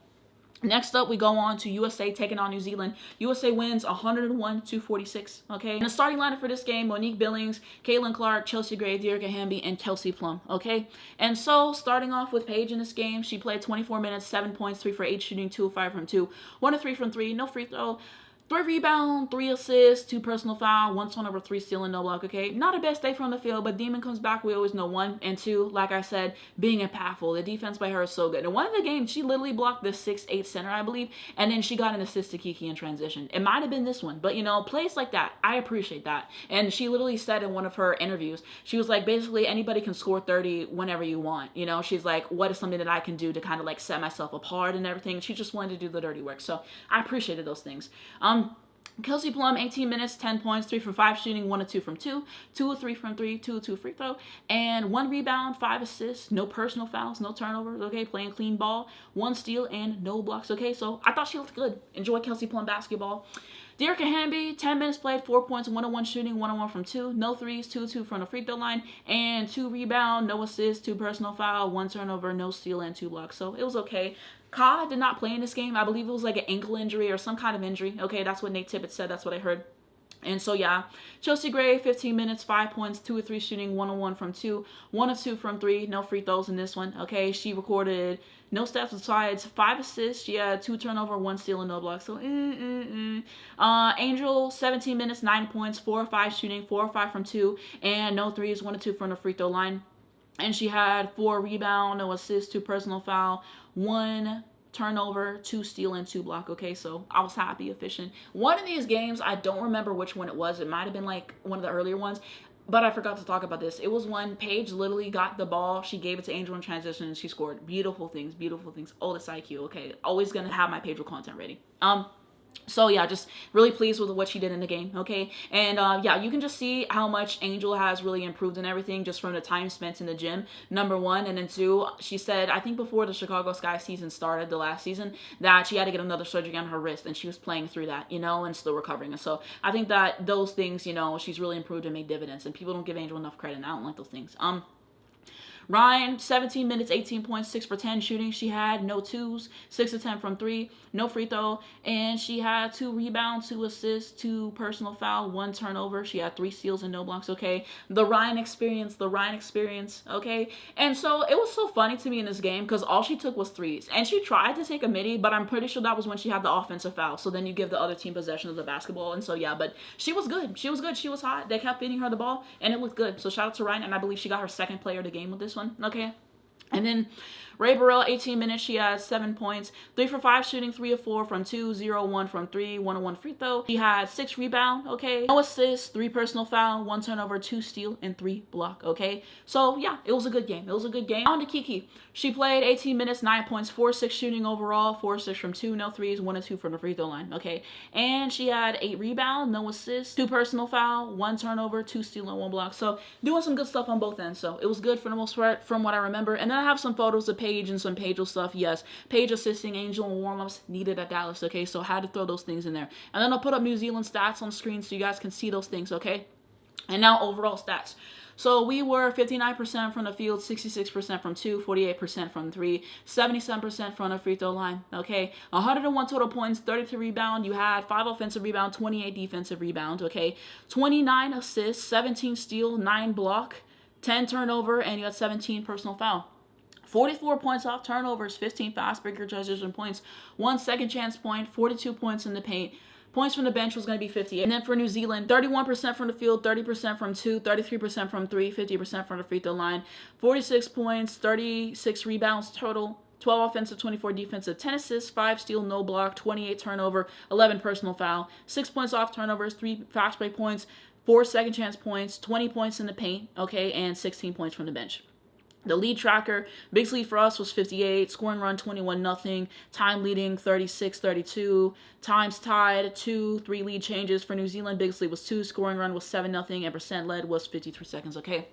Next up, we go on to USA taking on New Zealand. USA wins 101-46, okay? And the starting lineup for this game, Monique Billings, Caitlin Clark, Chelsea Gray, Dearica Hamby, and Kelsey Plum, okay? And so, starting off with Paige in this game, she played 24 minutes, 7 points, 3 for 8 shooting, 2 of 5 from 2, 1 of 3 from 3, no free throw, 3 rebound, 3 assists, 2 personal foul, 1 turnover, 3 steal, and no block, okay? Not a best day from the field, but Demon comes back, we always know, 1, and 2, like I said, being impactful. The defense by her is so good. And one of the games, she literally blocked the 6'8" center, I believe, and then she got an assist to Kiki in transition. It might have been this one, but you know, plays like that, I appreciate that. And she literally said in one of her interviews, she was like, basically, anybody can score 30 whenever you want. You know, she's like, what is something that I can do to kind of like set myself apart and everything? She just wanted to do the dirty work. So I appreciated those things. Kelsey Plum, 18 minutes, 10 points, 3 for 5 shooting, 1 of 2 from 2, 2 of 3 from 3, 2 of 2 free throw, and 1 rebound, 5 assists, no personal fouls, no turnovers, okay, playing clean ball, 1 steal, and no blocks, okay, so I thought she looked good. Enjoy Kelsey Plum basketball. Dearica Hamby, 10 minutes played, 4 points, 1 of 1 shooting, 1 of 1 from 2, no threes, 2 of 2 from the free throw line, and 2 rebound, no assists, 2 personal foul, 1 turnover, no steal, and 2 blocks, so it was okay. Ka did not play in this game. I believe it was like an ankle injury or some kind of injury. Okay, that's what Nate Tibbetts said. That's what I heard. And so, yeah, Chelsea Gray, 15 minutes, 5 points, 2 of 3 shooting, 1 of 1 from 2, 1 of 2 from 3, no free throws in this one. Okay, she recorded no steps besides 5 assists. She had 2 turnover, 1 steal, and no blocks. So, Angel, 17 minutes, 9 points, 4 of 5 shooting, 4 of 5 from 2, and no threes, 1 of 2 from the free throw line. And she had 4 rebound, no assists, 2 personal foul, 1 turnover, 2 steal, and 2 block. Okay, so I was happy, efficient. One of these games, I don't remember which one it was. It might have been like one of the earlier ones. But I forgot to talk about this. It was when Paige literally got the ball. She gave it to Angel in transition and she scored. Beautiful things, beautiful things. Oh, this IQ. Okay, always gonna have my Paige content ready. So yeah, just really pleased with what she did in the game, okay? And yeah, you can just see how much Angel has really improved in everything just from the time spent in the gym, number one. And then two, she said, I think before the Chicago Sky season started, the last season, that she had to get another surgery on her wrist, and she was playing through that, you know, and still recovering. And so I think that those things, you know, she's really improved and made dividends, and people don't give Angel enough credit, and I don't like those things. Ryan, 17 minutes, 18 points, 6 for 10 shooting. She had no twos, 6 of 10 from 3, no free throw, and she had 2 rebounds, 2 assists, 2 personal foul, 1 turnover. She had 3 steals and no blocks, okay? The Ryan experience, okay? And so it was so funny to me in this game because all she took was threes. And she tried to take a midi, but I'm pretty sure that was when she had the offensive foul. So then you give the other team possession of the basketball. And so, yeah, but she was good. She was good. She was hot. They kept feeding her the ball, and it looked good. So shout out to Ryan, and I believe she got her second player of the game with this one, okay? And then Ray Burrell, 18 minutes, she had 7 points, 3 for 5 shooting, 3 of 4 from 2, 0 1 from 3, 1 of 1 free throw. She had 6 rebounds, okay? No assists, 3 personal foul, 1 turnover, 2 steal, and 3 block, okay? So yeah, it was a good game. It was a good game. On to Kiki. She played 18 minutes, 9 points, 4 6 shooting overall, 4 6 from 2, no threes, 1 and 2 from the free throw line, okay? And she had 8 rebounds, no assists, 2 personal foul, 1 turnover, 2 steal, and 1 block. So doing some good stuff on both ends. So it was good for the most part from what I remember. And then I have some photos of Paige and some Paige stuff. Yes, Paige assisting Angel in warm-ups needed at Dallas, okay? So I had to throw those things in there. And then I'll put up New Zealand stats on screen so you guys can see those things, okay? And now overall stats. So we were 59% from the field, 66% from 2, 48% from 3, 77% from the free throw line, okay? 101 total points, 32 rebound. You had 5 offensive rebound, 28 defensive rebound, okay? 29 assists, 17 steal, 9 block, 10 turnover, and you had 17 personal foul. 44 points off turnovers, 15 fast breaker transition points, 1 second chance point, 42 points in the paint. Points from the bench was going to be 58. And then for New Zealand, 31% from the field, 30% from 2, 33% from 3, 50% from the free throw line, 46 points, 36 rebounds total, 12 offensive, 24 defensive, 10 assists, 5 steal, no block, 28 turnover, 11 personal foul, 6 points off turnovers, 3 fast break points, 4 second chance points, 20 points in the paint, okay, and 16 points from the bench. The lead tracker, biggest lead for us was 58, scoring run 21-0, time leading 36-32, times tied 2, 3 lead changes. For New Zealand, biggest lead was 2, scoring run was 7-0, and percent led was 53 seconds, okay?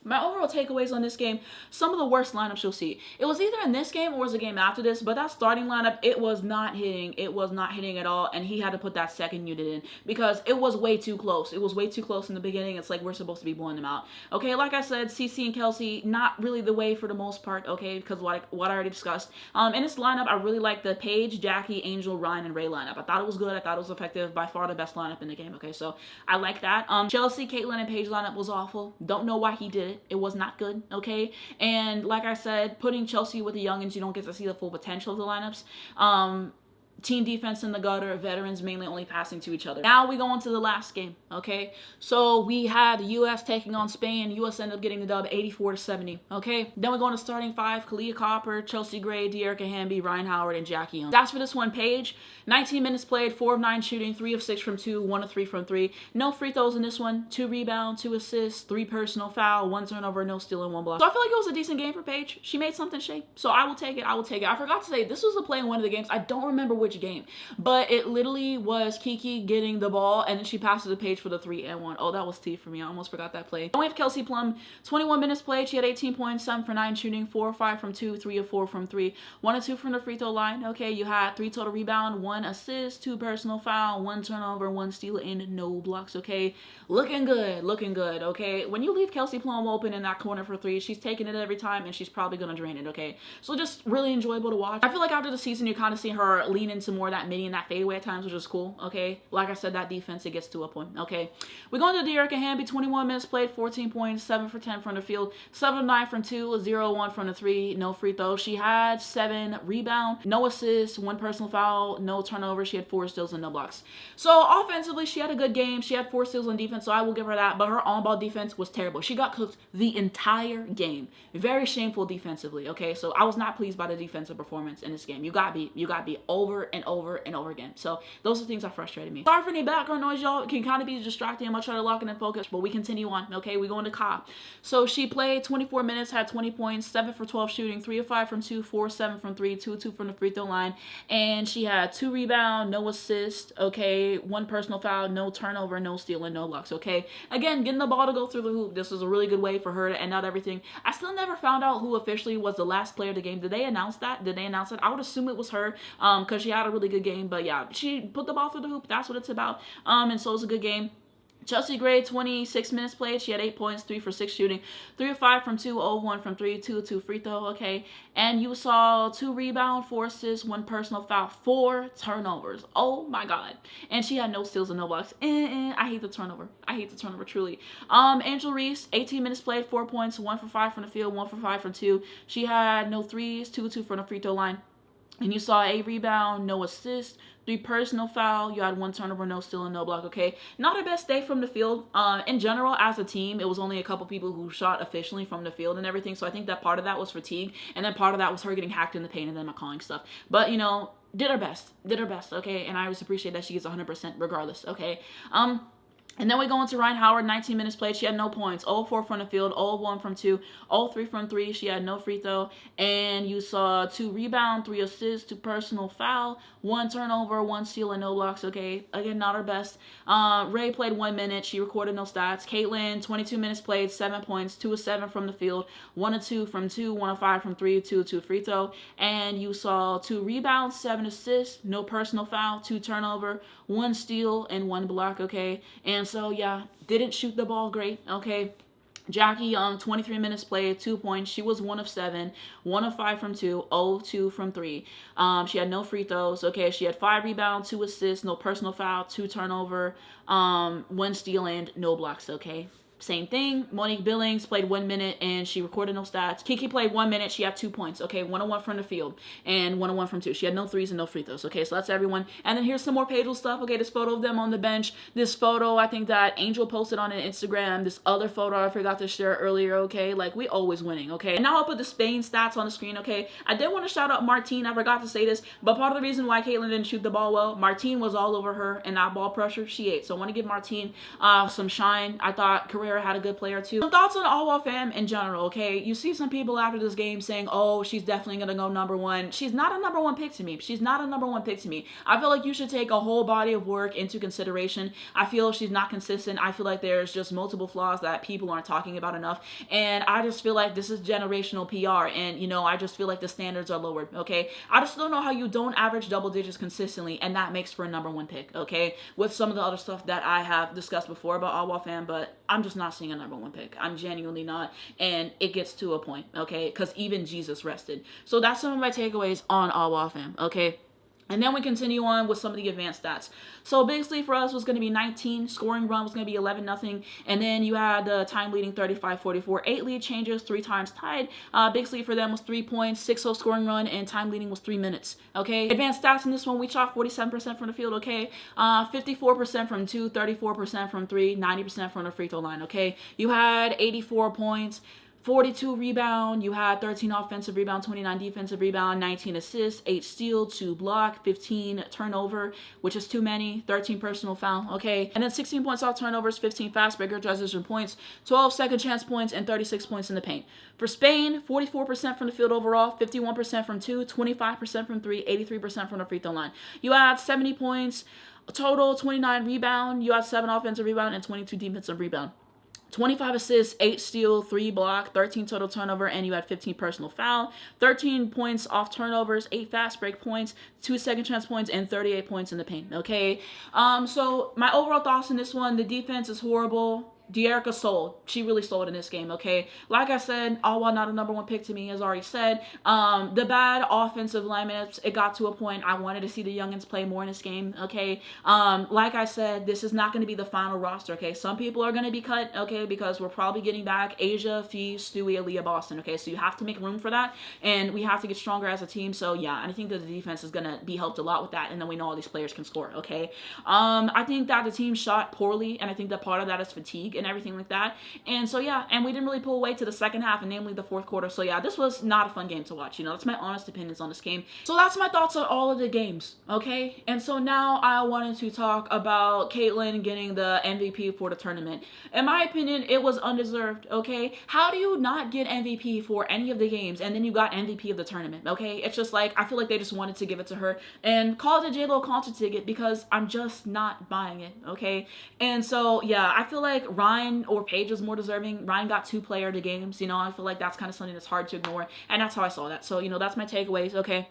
My overall takeaways on this game, some of the worst lineups you'll see. It was either in this game or it was a game after this, but that starting lineup, it was not hitting. It was not hitting at all, and he had to put that second unit in because it was way too close. It was way too close in the beginning. It's like we're supposed to be blowing them out. Okay, like I said, CC and Kelsey, not really the way for the most part, okay, because what I already discussed. In this lineup, I really like the Paige, Jackie, Angel, Ryan, and Ray lineup. I thought it was good. I thought it was effective. By far the best lineup in the game, okay, so I like that. Chelsea, Caitlin, and Paige lineup was awful. Don't know why he did it. It was not good, okay? And like I said, putting Chelsea with the youngins, you don't get to see the full potential of the lineups. Team defense in the gutter, veterans mainly only passing to each other. Now we go into the last game, okay? So we had the U.S. taking on Spain. U.S. ended up getting the dub 84-70, okay? Then we go into starting 5, Collier Copper, Chelsea Gray, De'Erica Hamby, Ryan Howard, and Jackie Young. That's for this one, Paige. 19 minutes played, 4 of 9 shooting, 3 of 6 from 2, 1 of 3 from 3. No free throws in this one, 2 rebounds, 2 assists, 3 personal foul, 1 turnover, no steal, and 1 block. So I feel like it was a decent game for Paige. She made something shake, so I will take it. I will take it. I forgot to say, this was a play in one of the games. I don't remember which game, but it literally was Kiki getting the ball, and then she passed to the Paige for the 3-and-1. Oh, that was T for me. I almost forgot that play. Then we have Kelsey Plum, 21 minutes played. She had 18 points, 7 for 9 shooting, 4 of 5 from 2, 3 of 4 from 3, 1 of 2 from the free throw line. Okay, you had 3 total rebound, 1 assist, 2 personal foul, 1 turnover, 1 steal, and no blocks. Okay, looking good, looking good. Okay, when you leave Kelsey Plum open in that corner for 3, she's taking it every time, and she's probably gonna drain it. Okay, so just really enjoyable to watch. I feel like after the season, you kind of see her lean into more of that midi and that fadeaway at times, which is cool. Okay, like I said, that defense, it gets to a point. Okay, we're going to De'Erica Hamby, 21 minutes played, 14 points, 7 for 10 from the field, 7 of 9 from 2, 0 1 from the 3, no free throw. She had 7 rebound, no assists, 1 personal foul, no turnover. She had 4 steals and no blocks. So offensively, she had a good game. She had 4 steals on defense, so I will give her that, but her on-ball defense was terrible. She got cooked the entire game. Very shameful defensively, okay? So I was not pleased by the defensive performance in this game. You got beat over and over and over again. So those are things that frustrated me. Sorry for any background noise, y'all. It can kind of be distracting. I'm gonna try to lock it in focus, but we continue on. Okay, we go into Ka. So she played 24 minutes, had 20 points, 7 for 12 shooting, 3 of 5 from 2, 4 of 7 from 3, 2 of 2 from the free throw line, and she had 2 rebounds, no assist, okay, 1 personal foul, no turnover, no steal, and no blocks. Okay, again, getting the ball to go through the hoop. This was a really good way for her to end out everything. I still never found out who officially was the last player of the game. Did they announce that? Did they announce it? I would assume it was her, because she had a really good game. But yeah, she put the ball through the hoop. That's what it's about. And so it was a good game. Chelsea Gray, 26 minutes played. She had 8 points, 3 for 6 shooting, 3 of 5 from 2, 0 of 1 from 3, 2 of 2 free throw, okay? And you saw 2 rebounds, 4 assists, 1 personal foul, 4 turnovers. Oh my God. And she had no steals and no blocks. I hate the turnover. I hate the turnover, truly. Angel Reese, 18 minutes played, 4 points, 1 for 5 from the field, 1 for 5 from 2. She had no threes, 2 of 2 from the free throw line. And you saw a rebound, no assist, 3 personal foul. You had 1 turnover, no steal, and no block. Okay, not her best day from the field. In general, as a team, it was only a couple people who shot efficiently from the field and everything. So I think that part of that was fatigue, and then part of that was her getting hacked in the paint and then not calling stuff. But you know, did her best. Okay, and I always appreciate that she gets 100% regardless. Okay, and then we go into Ryan Howard, 19 minutes played. She had no points, 0-4 from the field, 0-1 from 2, 0-3 from 3. She had no free throw. And you saw 2 rebounds, 3 assists, 2 personal foul, 1 turnover, 1 steal, and no blocks. Okay, again, not her best. Ray played 1 minute. She recorded no stats. Caitlin, 22 minutes played, 7 points, 2 of 7 from the field, 1 of 2 from 2, 1 of 5 from 3, 2 of 2 free throw. And you saw 2 rebounds, 7 assists, no personal foul, 2 turnover, 1 steal, and 1 block. Okay, and so yeah, didn't shoot the ball great. Okay, Jackie Young, 23 minutes played, 2 points. She was 1 of 7, 1 of 5 from 2, 0 of 2 from 3. She had no free throws. Okay, she had 5 rebounds, 2 assists, no personal foul, 2 turnover, 1 steal, and no blocks. Okay. Same thing. Monique Billings played 1 minute and she recorded no stats. Kiki played 1 minute. She had 2 points. Okay, 1 of 1 from the field and 1 of 1 from 2. She had no threes and no free throws. Okay, so that's everyone. And then here's some more Pagel stuff. Okay, this photo of them on the bench. This photo, I think that Angel posted on an Instagram. This other photo I forgot to share earlier. Okay, like we always winning. Okay, and now I'll put the Spain stats on the screen. Okay, I did want to shout out Martine. I forgot to say this, but part of the reason why Caitlin didn't shoot the ball well, Martine was all over her and that ball pressure. She ate. So I want to give Martine some shine. I thought Carrera had a good player too. Some thoughts on Alwa fam in general, okay? You see some people after this game saying, oh, she's definitely gonna go #1. She's not a #1 pick to me. She's not a #1 pick to me. I feel like you should take a whole body of work into consideration. I feel she's not consistent. I feel like there's just multiple flaws that people aren't talking about enough. And I just feel like this is generational PR. And, you know, I just feel like the standards are lowered, okay? I just don't know how you don't average double digits consistently and that makes for a #1 pick, okay? With some of the other stuff that I have discussed before about Alwa fam, but I'm just not seeing a #1 pick. I'm genuinely not. And it gets to a point, okay? Because even Jesus rested. So that's some of my takeaways on Alwa fam, okay? And then we continue on with some of the advanced stats. So basically for us was going to be 19. Scoring run was going to be 11-0. And then you had the time leading 35-44. 8 lead changes, 3 times tied. Basically for them was 3 points, 6-0 scoring run, and time leading was 3 minutes. Okay. Advanced stats in this one, we shot 47% from the field. Okay. 54% from 2, 34% from 3, 90% from the free throw line. Okay. You had 84 points. 42 rebound, you had 13 offensive rebound, 29 defensive rebound, 19 assists, 8 steal, 2 block, 15 turnover, which is too many, 13 personal foul, okay? And then 16 points off turnovers, 15 fast breaker transition points, 12 second chance points, and 36 points in the paint. For Spain, 44% from the field overall, 51% from 2, 25% from 3, 83% from the free throw line. You had 70 points, total 29 rebound, you had 7 offensive rebound, and 22 defensive rebound. 25 assists, 8 steal, 3 block, 13 total turnover, and you had 15 personal foul, 13 points off turnovers, 8 fast break points, 2 second chance points, and 38 points in the paint, okay? So my overall thoughts in this one, the defense is horrible. De'Erica sold. She really sold in this game, okay? Like I said, Alwa not a #1 pick to me, as already said. The bad offensive lineups, it got to a point I wanted to see the youngins play more in this game, okay? Like I said, this is not going to be the final roster, okay? Some people are going to be cut, okay, because we're probably getting back Asia, Fee, Stewie, Aaliyah, Boston, okay? So you have to make room for that, and we have to get stronger as a team. So yeah, I think that the defense is going to be helped a lot with that, and then we know all these players can score, okay? I think that the team shot poorly, and I think that part of that is fatigue. and everything like that. And so yeah, and we didn't really pull away to the second half, and namely the fourth quarter. So yeah, this was not a fun game to watch. You know, that's my honest opinions on this game. So that's my thoughts on all of the games, okay? And so now I wanted to talk about Caitlyn getting the MVP for the tournament. In my opinion, it was undeserved, okay? How do you not get MVP for any of the games and then you got MVP of the tournament, okay? It's just like, I feel like they just wanted to give it to her and call it a J-Lo concert ticket because I'm just not buying it, okay? And so, yeah, I feel like Ryan or Paige was more deserving. Ryan got 2 player of the games, you know? I feel like that's kind of something that's hard to ignore, and that's how I saw that. So, you know, that's my takeaways, okay?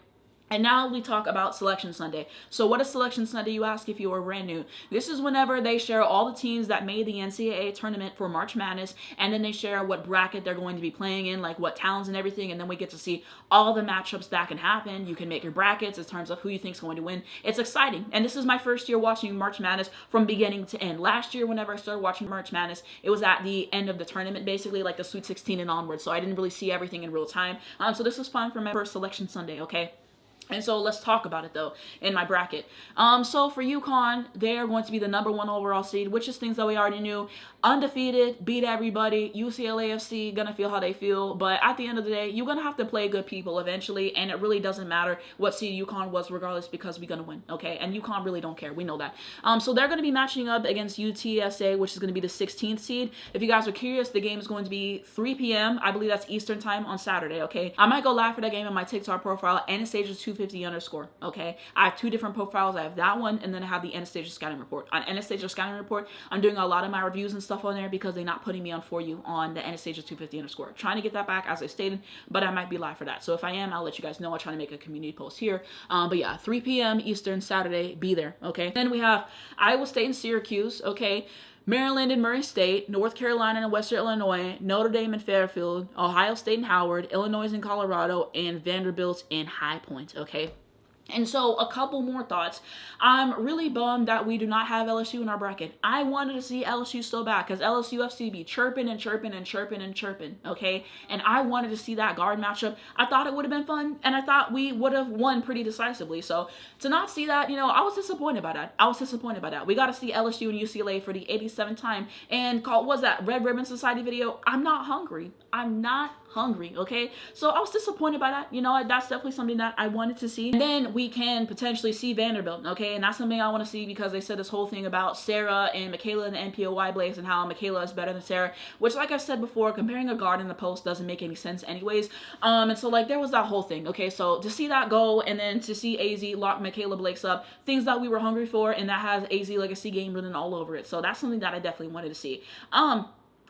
And now we talk about Selection Sunday. So what is Selection Sunday, you ask, if you are brand new? This is whenever they share all the teams that made the NCAA tournament for March Madness, and then they share what bracket they're going to be playing in, like what towns and everything, and then we get to see all the matchups that can happen. You can make your brackets in terms of who you think is going to win. It's exciting. And this is my first year watching March Madness from beginning to end. Last year, whenever I started watching March Madness, it was at the end of the tournament, basically, like the Sweet 16 and onward, so I didn't really see everything in real time. So this was fun for my first Selection Sunday, okay? And so let's talk about it though in my bracket. So for UConn, they are going to be the #1 overall seed, which is things that we already knew. Undefeated, beat everybody. UCLA FC gonna feel how they feel, but at the end of the day, you're gonna have to play good people eventually, and it really doesn't matter what seed UConn was regardless, because we're gonna win, okay? And UConn really don't care. We know that. So they're gonna be matching up against UTSA, which is gonna be the 16th seed. If you guys are curious, the game is going to be 3 p.m. I believe that's Eastern time on Saturday, okay? I might go live for that game on my TikTok profile, Anastasia 250_, okay? I have 2 different profiles. I have that one, and then I have the Anastasia scouting report. On Anastasia scouting report, I'm doing a lot of my reviews and stuff on there because they're not putting me on For You on the Anastasia 250_. Trying to get that back, as I stated, but I might be live for that. So if I am, I'll let you guys know. I'll try to make a community post here. But yeah, 3 p.m. Eastern Saturday, be there, okay? Then we have Iowa State and Syracuse, okay? Maryland and Murray State, North Carolina and Western Illinois, Notre Dame and Fairfield, Ohio State and Howard, Illinois and Colorado, and Vanderbilt and High Point, okay? And so a couple more thoughts. I'm really bummed that we do not have LSU in our bracket. I wanted to see LSU so bad because LSU FC be chirping and chirping and chirping and chirping, okay? And I wanted to see that guard matchup. I thought it would have been fun, and I thought we would have won pretty decisively. So to not see that, you know, I was disappointed by that. I was disappointed by that. We got to see LSU and UCLA for the 87th time. And what was that Red Ribbon Society video? I'm not hungry. I'm not hungry, okay? So I was disappointed by that. You know, that's definitely something that I wanted to see. And then we can potentially see Vanderbilt, okay? And that's something I want to see because they said this whole thing about Sarah and Michaela in the NPOY Blaze and how Michaela is better than Sarah, which, like I said before, comparing a guard and a post doesn't make any sense anyways. And so, like, there was that whole thing, okay? So to see that go and then to see AZ lock Michaela Blakes up, things that we were hungry for, and that has AZ Legacy game written all over it. So that's something that I definitely wanted to see.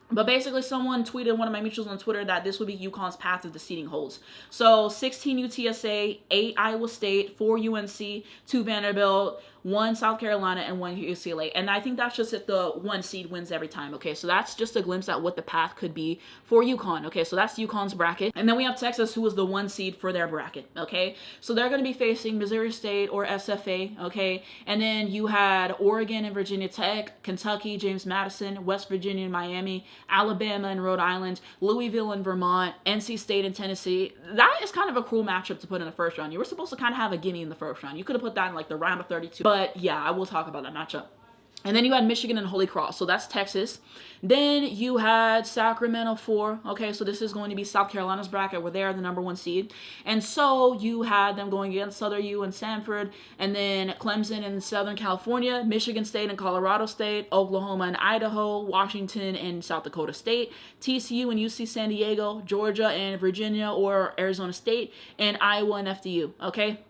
But basically, someone tweeted, one of my mutuals on Twitter, that this would be UConn's path if the seeding holds. So 16 UTSA, 8 Iowa State, 4 UNC, 2 Vanderbilt, 1 South Carolina, and 1 UCLA. And I think that's just if the 1 seed wins every time, okay? So that's just a glimpse at what the path could be for UConn, okay? So that's UConn's bracket. And then we have Texas, who was the 1 seed for their bracket, okay? So they're going to be facing Missouri State or SFA, okay? And then you had Oregon and Virginia Tech, Kentucky, James Madison, West Virginia and Miami, Alabama and Rhode Island, Louisville and Vermont, NC State and Tennessee. That is kind of a cruel matchup to put in the first round. You were supposed to kind of have a gimme in the first round. You could have put that in like the round of 32. But yeah, I will talk about that matchup. And then you had Michigan and Holy Cross. So that's Texas. Then you had Sacramento 4. Okay, so this is going to be South Carolina's bracket where they are the #1 seed. And so you had them going against Southern U and Sanford. And then Clemson and Southern California, Michigan State and Colorado State, Oklahoma and Idaho, Washington and South Dakota State, TCU and UC San Diego, Georgia and Virginia or Arizona State, and Iowa and FDU. Okay.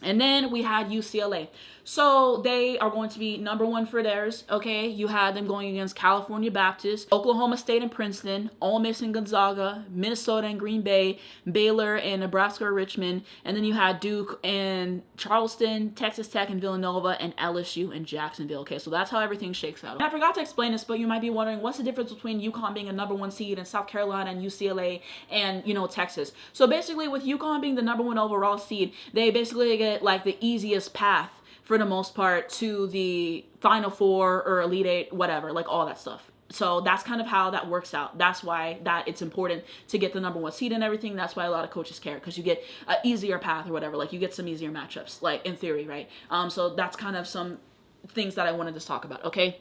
And then we had UCLA. So they are going to be #1 for theirs, okay? You had them going against California Baptist, Oklahoma State and Princeton, Ole Miss and Gonzaga, Minnesota and Green Bay, Baylor and Nebraska or Richmond, and then you had Duke and Charleston, Texas Tech and Villanova, and LSU and Jacksonville, okay? So that's how everything shakes out. And I forgot to explain this, but you might be wondering, what's the difference between UConn being a #1 seed and South Carolina and UCLA and, you know, Texas? So basically, with UConn being the #1 overall seed, they basically get like the easiest path for the most part to the Final Four or Elite Eight, whatever, like all that stuff. So that's kind of how that works out. That's why that it's important to get the #1 seed and everything. That's why a lot of coaches care, because you get an easier path or whatever. Like you get some easier matchups, like in theory, right? So that's kind of some things that I wanted to talk about, okay?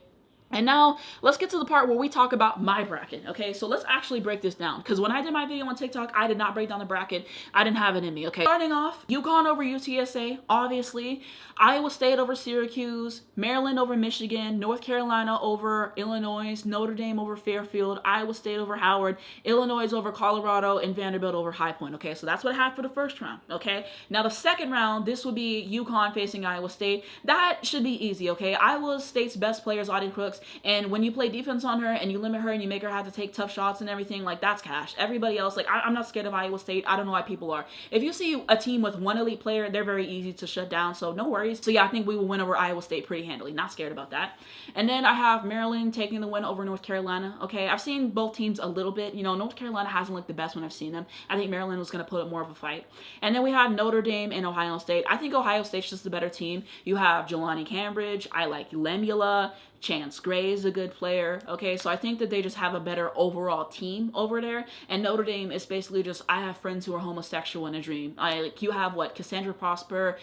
And now let's get to the part where we talk about my bracket. Okay, so let's actually break this down, because when I did my video on TikTok, I did not break down the bracket. I didn't have it in me. Okay, starting off, UConn over UTSA, obviously. Iowa State over Syracuse, Maryland over Michigan, North Carolina over Illinois, Notre Dame over Fairfield, Iowa State over Howard, Illinois over Colorado, and Vanderbilt over High Point. Okay, so that's what I have for the first round. Okay, now the second round, this would be UConn facing Iowa State. That should be easy. Okay, Iowa State's best player is Audie Crooks. And when you play defense on her and you limit her and you make her have to take tough shots and everything, like, that's cash. Everybody else, like, I'm not scared of Iowa State. I don't know why people are. If you see a team with one elite player, they're very easy to shut down, so no worries. So yeah, I think we will win over Iowa State pretty handily. Not scared about that. And then I have Maryland taking the win over North Carolina. Okay, I've seen both teams a little bit. You know, North Carolina hasn't looked the best when I've seen them. I think Maryland was going to put up more of a fight. And then we have Notre Dame and Ohio State. I think Ohio State's just the better team. You have Jelani Cambridge. I like Lemula. Chance Gray is a good player. Okay, so I think that they just have a better overall team over there. And Notre Dame is basically just, I have friends who are homosexual in a dream. Like, you have what, Cassandra Prosper,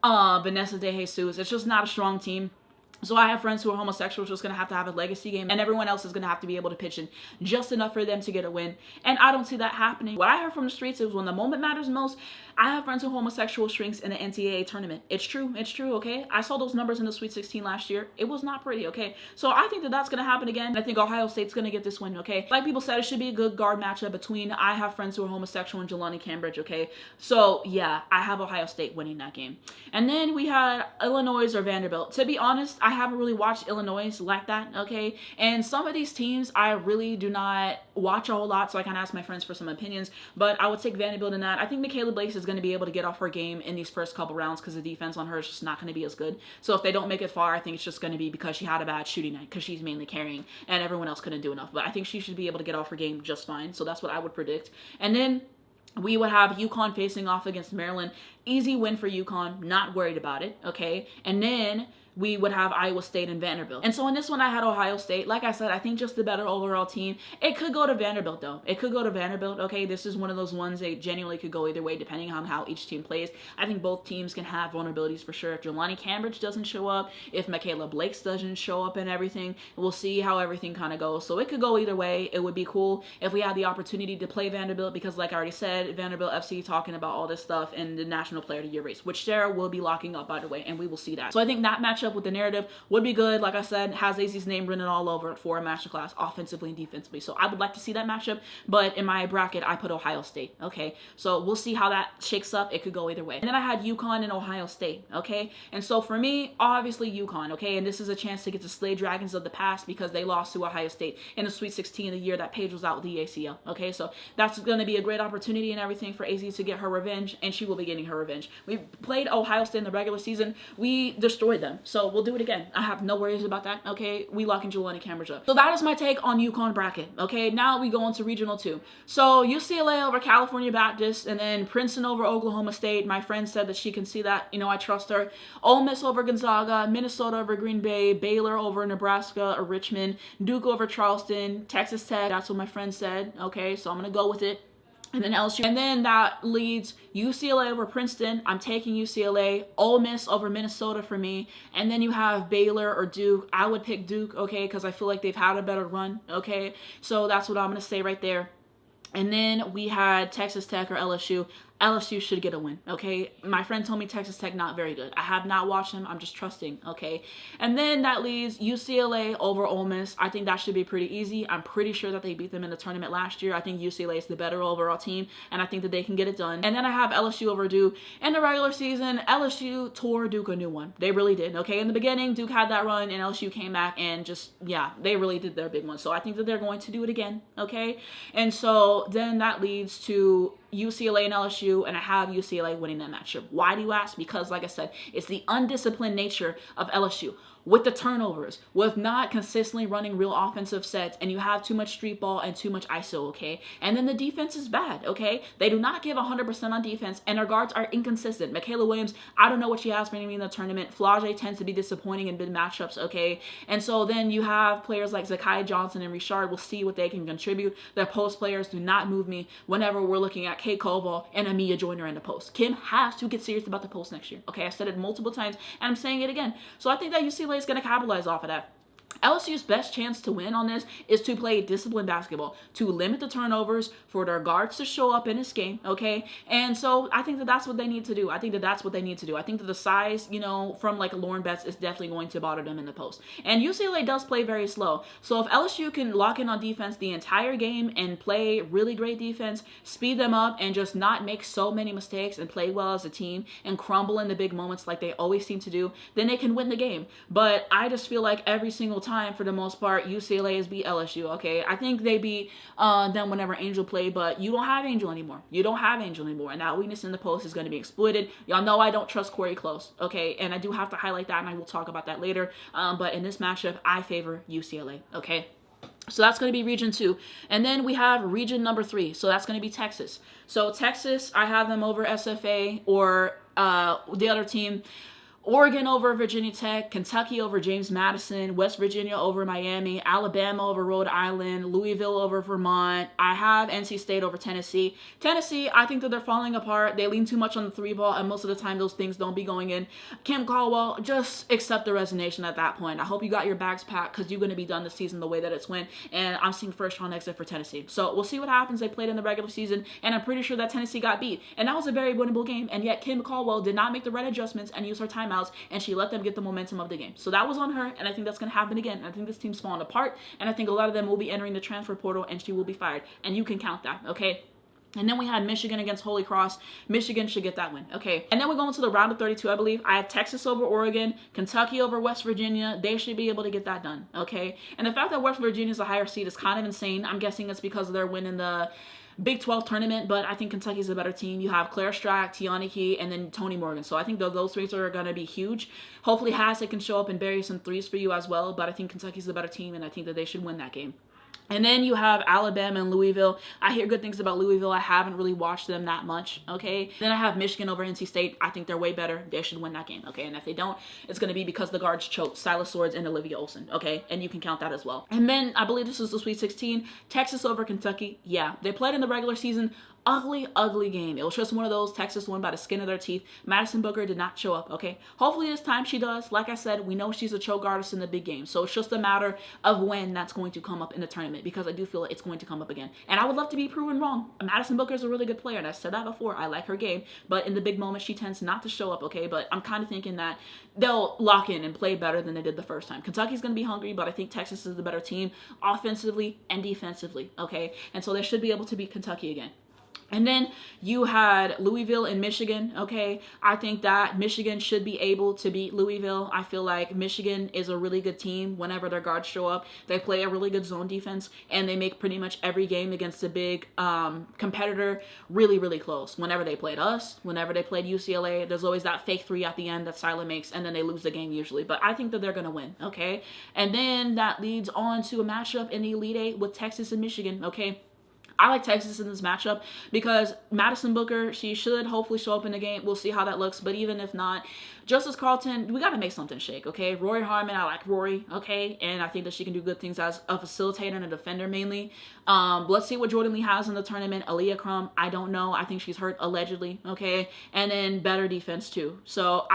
Vanessa De Jesus. It's just not a strong team. So I have friends who are homosexual, just going to have a legacy game, and everyone else is going to have to be able to pitch in just enough for them to get a win. And I don't see that happening. What I heard from the streets is when the moment matters most, I have friends who are homosexual shrinks in the NCAA tournament. It's true, okay? I saw those numbers in the Sweet 16 last year. It was not pretty, okay? So I think that that's going to happen again. I think Ohio State's going to get this win, okay? Like people said, it should be a good guard matchup between I have friends who are homosexual and Jelani Cambridge, okay? So yeah, I have Ohio State winning that game. And then we had Illinois or Vanderbilt. To be honest, I haven't really watched Illinois like that, okay? And some of these teams I really do not watch a whole lot, so I kind of ask my friends for some opinions, but I would take Vanderbilt in that. I think Michaela Blakes is going to be able to get off her game in these first couple rounds because the defense on her is just not going to be as good. So if they don't make it far, I think it's just going to be because she had a bad shooting night, because she's mainly carrying and everyone else couldn't do enough. But I think she should be able to get off her game just fine. So that's what I would predict. And then we would have UConn facing off against Maryland. Easy win for UConn. Not worried about it, okay? And then we would have Iowa State and Vanderbilt. And so in this one, I had Ohio State. Like I said, I think just the better overall team. It could go to Vanderbilt, though. It could go to Vanderbilt, okay? This is one of those ones that genuinely could go either way, depending on how each team plays. I think both teams can have vulnerabilities for sure. If Jelani Cambridge doesn't show up, if Michaela Blakes doesn't show up and everything, we'll see how everything kind of goes. So it could go either way. It would be cool if we had the opportunity to play Vanderbilt, because like I already said, Vanderbilt FC talking about all this stuff in the National Player of the Year race, which Sarah will be locking up, by the way, and we will see that. So I think that matchup with the narrative would be good. Like I said, has Azzi's name written all over it for a masterclass offensively and defensively. So I would like to see that matchup, but in my bracket, I put Ohio State, okay? So we'll see how that shakes up. It could go either way. And then I had UConn and Ohio State, okay? And so for me, obviously UConn, okay? And this is a chance to get the Slay Dragons of the past because they lost to Ohio State in the Sweet 16 the year that Paige was out with the ACL, okay? So that's going to be a great opportunity and everything for Azzi to get her revenge, and she will be getting her revenge. We played Ohio State in the regular season. We destroyed them. So we'll do it again. I have no worries about that, okay? We locking Jelani Cambridge up. So that is my take on UConn bracket, okay? Now we go into Regional 2. So UCLA over California Baptist, and then Princeton over Oklahoma State. My friend said that she can see that. You know, I trust her. Ole Miss over Gonzaga, Minnesota over Green Bay, Baylor over Nebraska or Richmond, Duke over Charleston, Texas Tech. That's what my friend said, okay? So I'm going to go with it. And then LSU. And then that leads UCLA over Princeton. I'm taking UCLA. Ole Miss over Minnesota for me. And then you have Baylor or Duke. I would pick Duke, okay, because I feel like they've had a better run, okay? So that's what I'm going to say right there. And then we had Texas Tech or LSU. LSU should get a win, okay? My friend told me Texas Tech not very good. I have not watched them. I'm just trusting, okay? And then that leaves UCLA over Ole Miss. I think that should be pretty easy. I'm pretty sure that they beat them in the tournament last year. I think UCLA is the better overall team, and I think that they can get it done. And then I have LSU over Duke. In the regular season, LSU tore Duke a new one. They really did, okay? In the beginning, Duke had that run, and LSU came back and just, yeah, they really did their big one. So I think that they're going to do it again, okay? And so then that leads to UCLA and LSU, and I have UCLA winning that matchup. Why do you ask? Because, like I said, it's the undisciplined nature of LSU. With the turnovers, with not consistently running real offensive sets, and you have too much street ball and too much ISO, okay? And then the defense is bad, okay? They do not give 100% on defense, and their guards are inconsistent. Michaela Williams, I don't know what she has for me in the tournament. Flage tends to be disappointing in big matchups, okay? And so then you have players like Zakiya Johnson and Richard. We'll see what they can contribute. Their post players do not move me whenever we're looking at Kate Koval and Amia Joyner in the post. Kim has to get serious about the post next year, okay? I said it multiple times, and I'm saying it again. So I think that UCLA is going to capitalize off of that. LSU's best chance to win on this is to play disciplined basketball, to limit the turnovers, for their guards to show up in this game, okay? And so I think that that's what they need to do. I think that that's what they need to do. I think that the size, you know, from like a Lauren Betts is definitely going to bother them in the post. And UCLA does play very slow. So if LSU can lock in on defense the entire game and play really great defense, speed them up, and just not make so many mistakes and play well as a team and crumble in the big moments like they always seem to do, then they can win the game. But I just feel like every single time, for the most part, UCLA has beat LSU, okay? I think they beat them whenever Angel played, but you don't have Angel anymore. You don't have Angel anymore, and that weakness in the post is going to be exploited. Y'all know I don't trust Corey Close, okay? And I do have to highlight that, and I will talk about that later. But in this matchup, I favor UCLA, okay? So that's going to be region 2. And then we have region number 3. So that's going to be Texas. So Texas, I have them over SFA or the other team. Oregon over Virginia Tech, Kentucky over James Madison, West Virginia over Miami, Alabama over Rhode Island, Louisville over Vermont. I have NC State over Tennessee. Tennessee, I think that they're falling apart. They lean too much on the 3 ball, and most of the time those things don't be going in. Kim Caldwell, just accept the resignation at that point. I hope you got your bags packed, because you're going to be done this season the way that it's went, and I'm seeing first round exit for Tennessee. So we'll see what happens. They played in the regular season, and I'm pretty sure that Tennessee got beat, and that was a very winnable game, and yet Kim Caldwell did not make the right adjustments and use her timeouts, and she let them get the momentum of the game. So that was on her, and I think that's going to happen again. I think this team's falling apart, and I think a lot of them will be entering the transfer portal, and she will be fired. And you can count that, okay? And then we had Michigan against Holy Cross. Michigan should get that win, okay? And then we're going to the round of 32, I believe. I have Texas over Oregon, Kentucky over West Virginia. They should be able to get that done, okay? And the fact that West Virginia is a higher seed is kind of insane. I'm guessing it's because of their win in the Big 12 tournament, but I think Kentucky's a better team. You have Claire Strack, Tiana Key, and then Toni Morgan. So I think those threes are going to be huge. Hopefully Hassett can show up and bury some threes for you as well, but I think Kentucky's the better team, and I think that they should win that game. And then you have Alabama and Louisville. I hear good things about Louisville. I haven't really watched them that much, okay? Then I have Michigan over NC State. I think they're way better. They should win that game, okay? And if they don't, it's going to be because the guards choked Silas Swords and Olivia Olson, okay? And you can count that as well. And then I believe this is the Sweet 16. Texas over Kentucky. Yeah, they played in the regular season. Ugly game. It was just one of those. Texas won by the skin of their teeth. Madison Booker did not show up, okay? Hopefully this time she does. Like I said, we know she's a choke artist in the big game. So it's just a matter of when that's going to come up in the tournament, because I do feel like it's going to come up again. And I would love to be proven wrong. Madison Booker is a really good player, and I said that before. I like her game, but in the big moments, she tends not to show up, okay? But I'm kind of thinking that they'll lock in and play better than they did the first time. Kentucky's going to be hungry, but I think Texas is the better team offensively and defensively, okay? And so they should be able to beat Kentucky again. And then you had Louisville and Michigan, okay? I think that Michigan should be able to beat Louisville. I feel like Michigan is a really good team whenever their guards show up. They play a really good zone defense, and they make pretty much every game against a big competitor really, really close. Whenever they played us, whenever they played UCLA, there's always that fake 3 at the end that Sila makes, and then they lose the game usually. But I think that they're going to win, okay? And then that leads on to a matchup in the Elite 8 with Texas and Michigan, okay? I like Texas in this matchup because Madison Booker, she should hopefully show up in the game. We'll see how that looks. But even if not, Justice Carlton, we got to make something shake, okay? Rory Harmon, I like Rory, okay? And I think that she can do good things as a facilitator and a defender mainly. Let's see what Jordan Lee has in the tournament. Aaliyah Crum, I don't know. I think she's hurt allegedly, okay? And then better defense too. So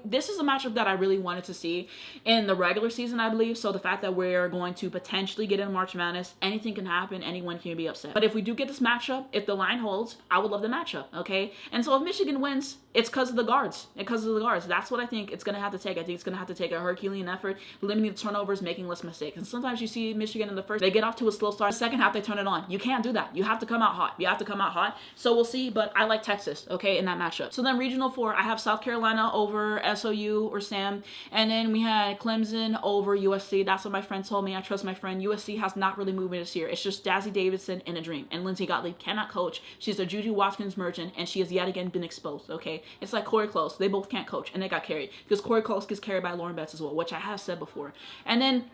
this is a matchup that I really wanted to see in the regular season, I believe. So the fact that we're going to potentially get in March Madness, anything can happen. Anyone can be upset. But if we do get this matchup, if the line holds, I would love the matchup, okay? And so if Michigan wins, it's because of the guards. That's what I think it's going to have to take. I think it's going to have to take a Herculean effort, limiting the turnovers, making less mistakes. And sometimes you see Michigan in the first, they get off to a slow start. The second half, they turn it on. You can't do that. You have to come out hot. You have to come out hot. So we'll see, but I like Texas, okay, in that matchup. So then Regional 4, I have South Carolina over SOU or Sam. And then we had Clemson over USC. That's what my friend told me. I trust my friend. USC has not really moved this year. It's just Dazzy Davidson in a dream. And Lindsey Gottlieb cannot coach. She's a Juju Watkins merchant, and she has yet again been exposed, okay? It's like Corey Close. They both can't coach, and they got carried. Because Corey Close gets carried by Lauren Betts as well, which I have said before. And then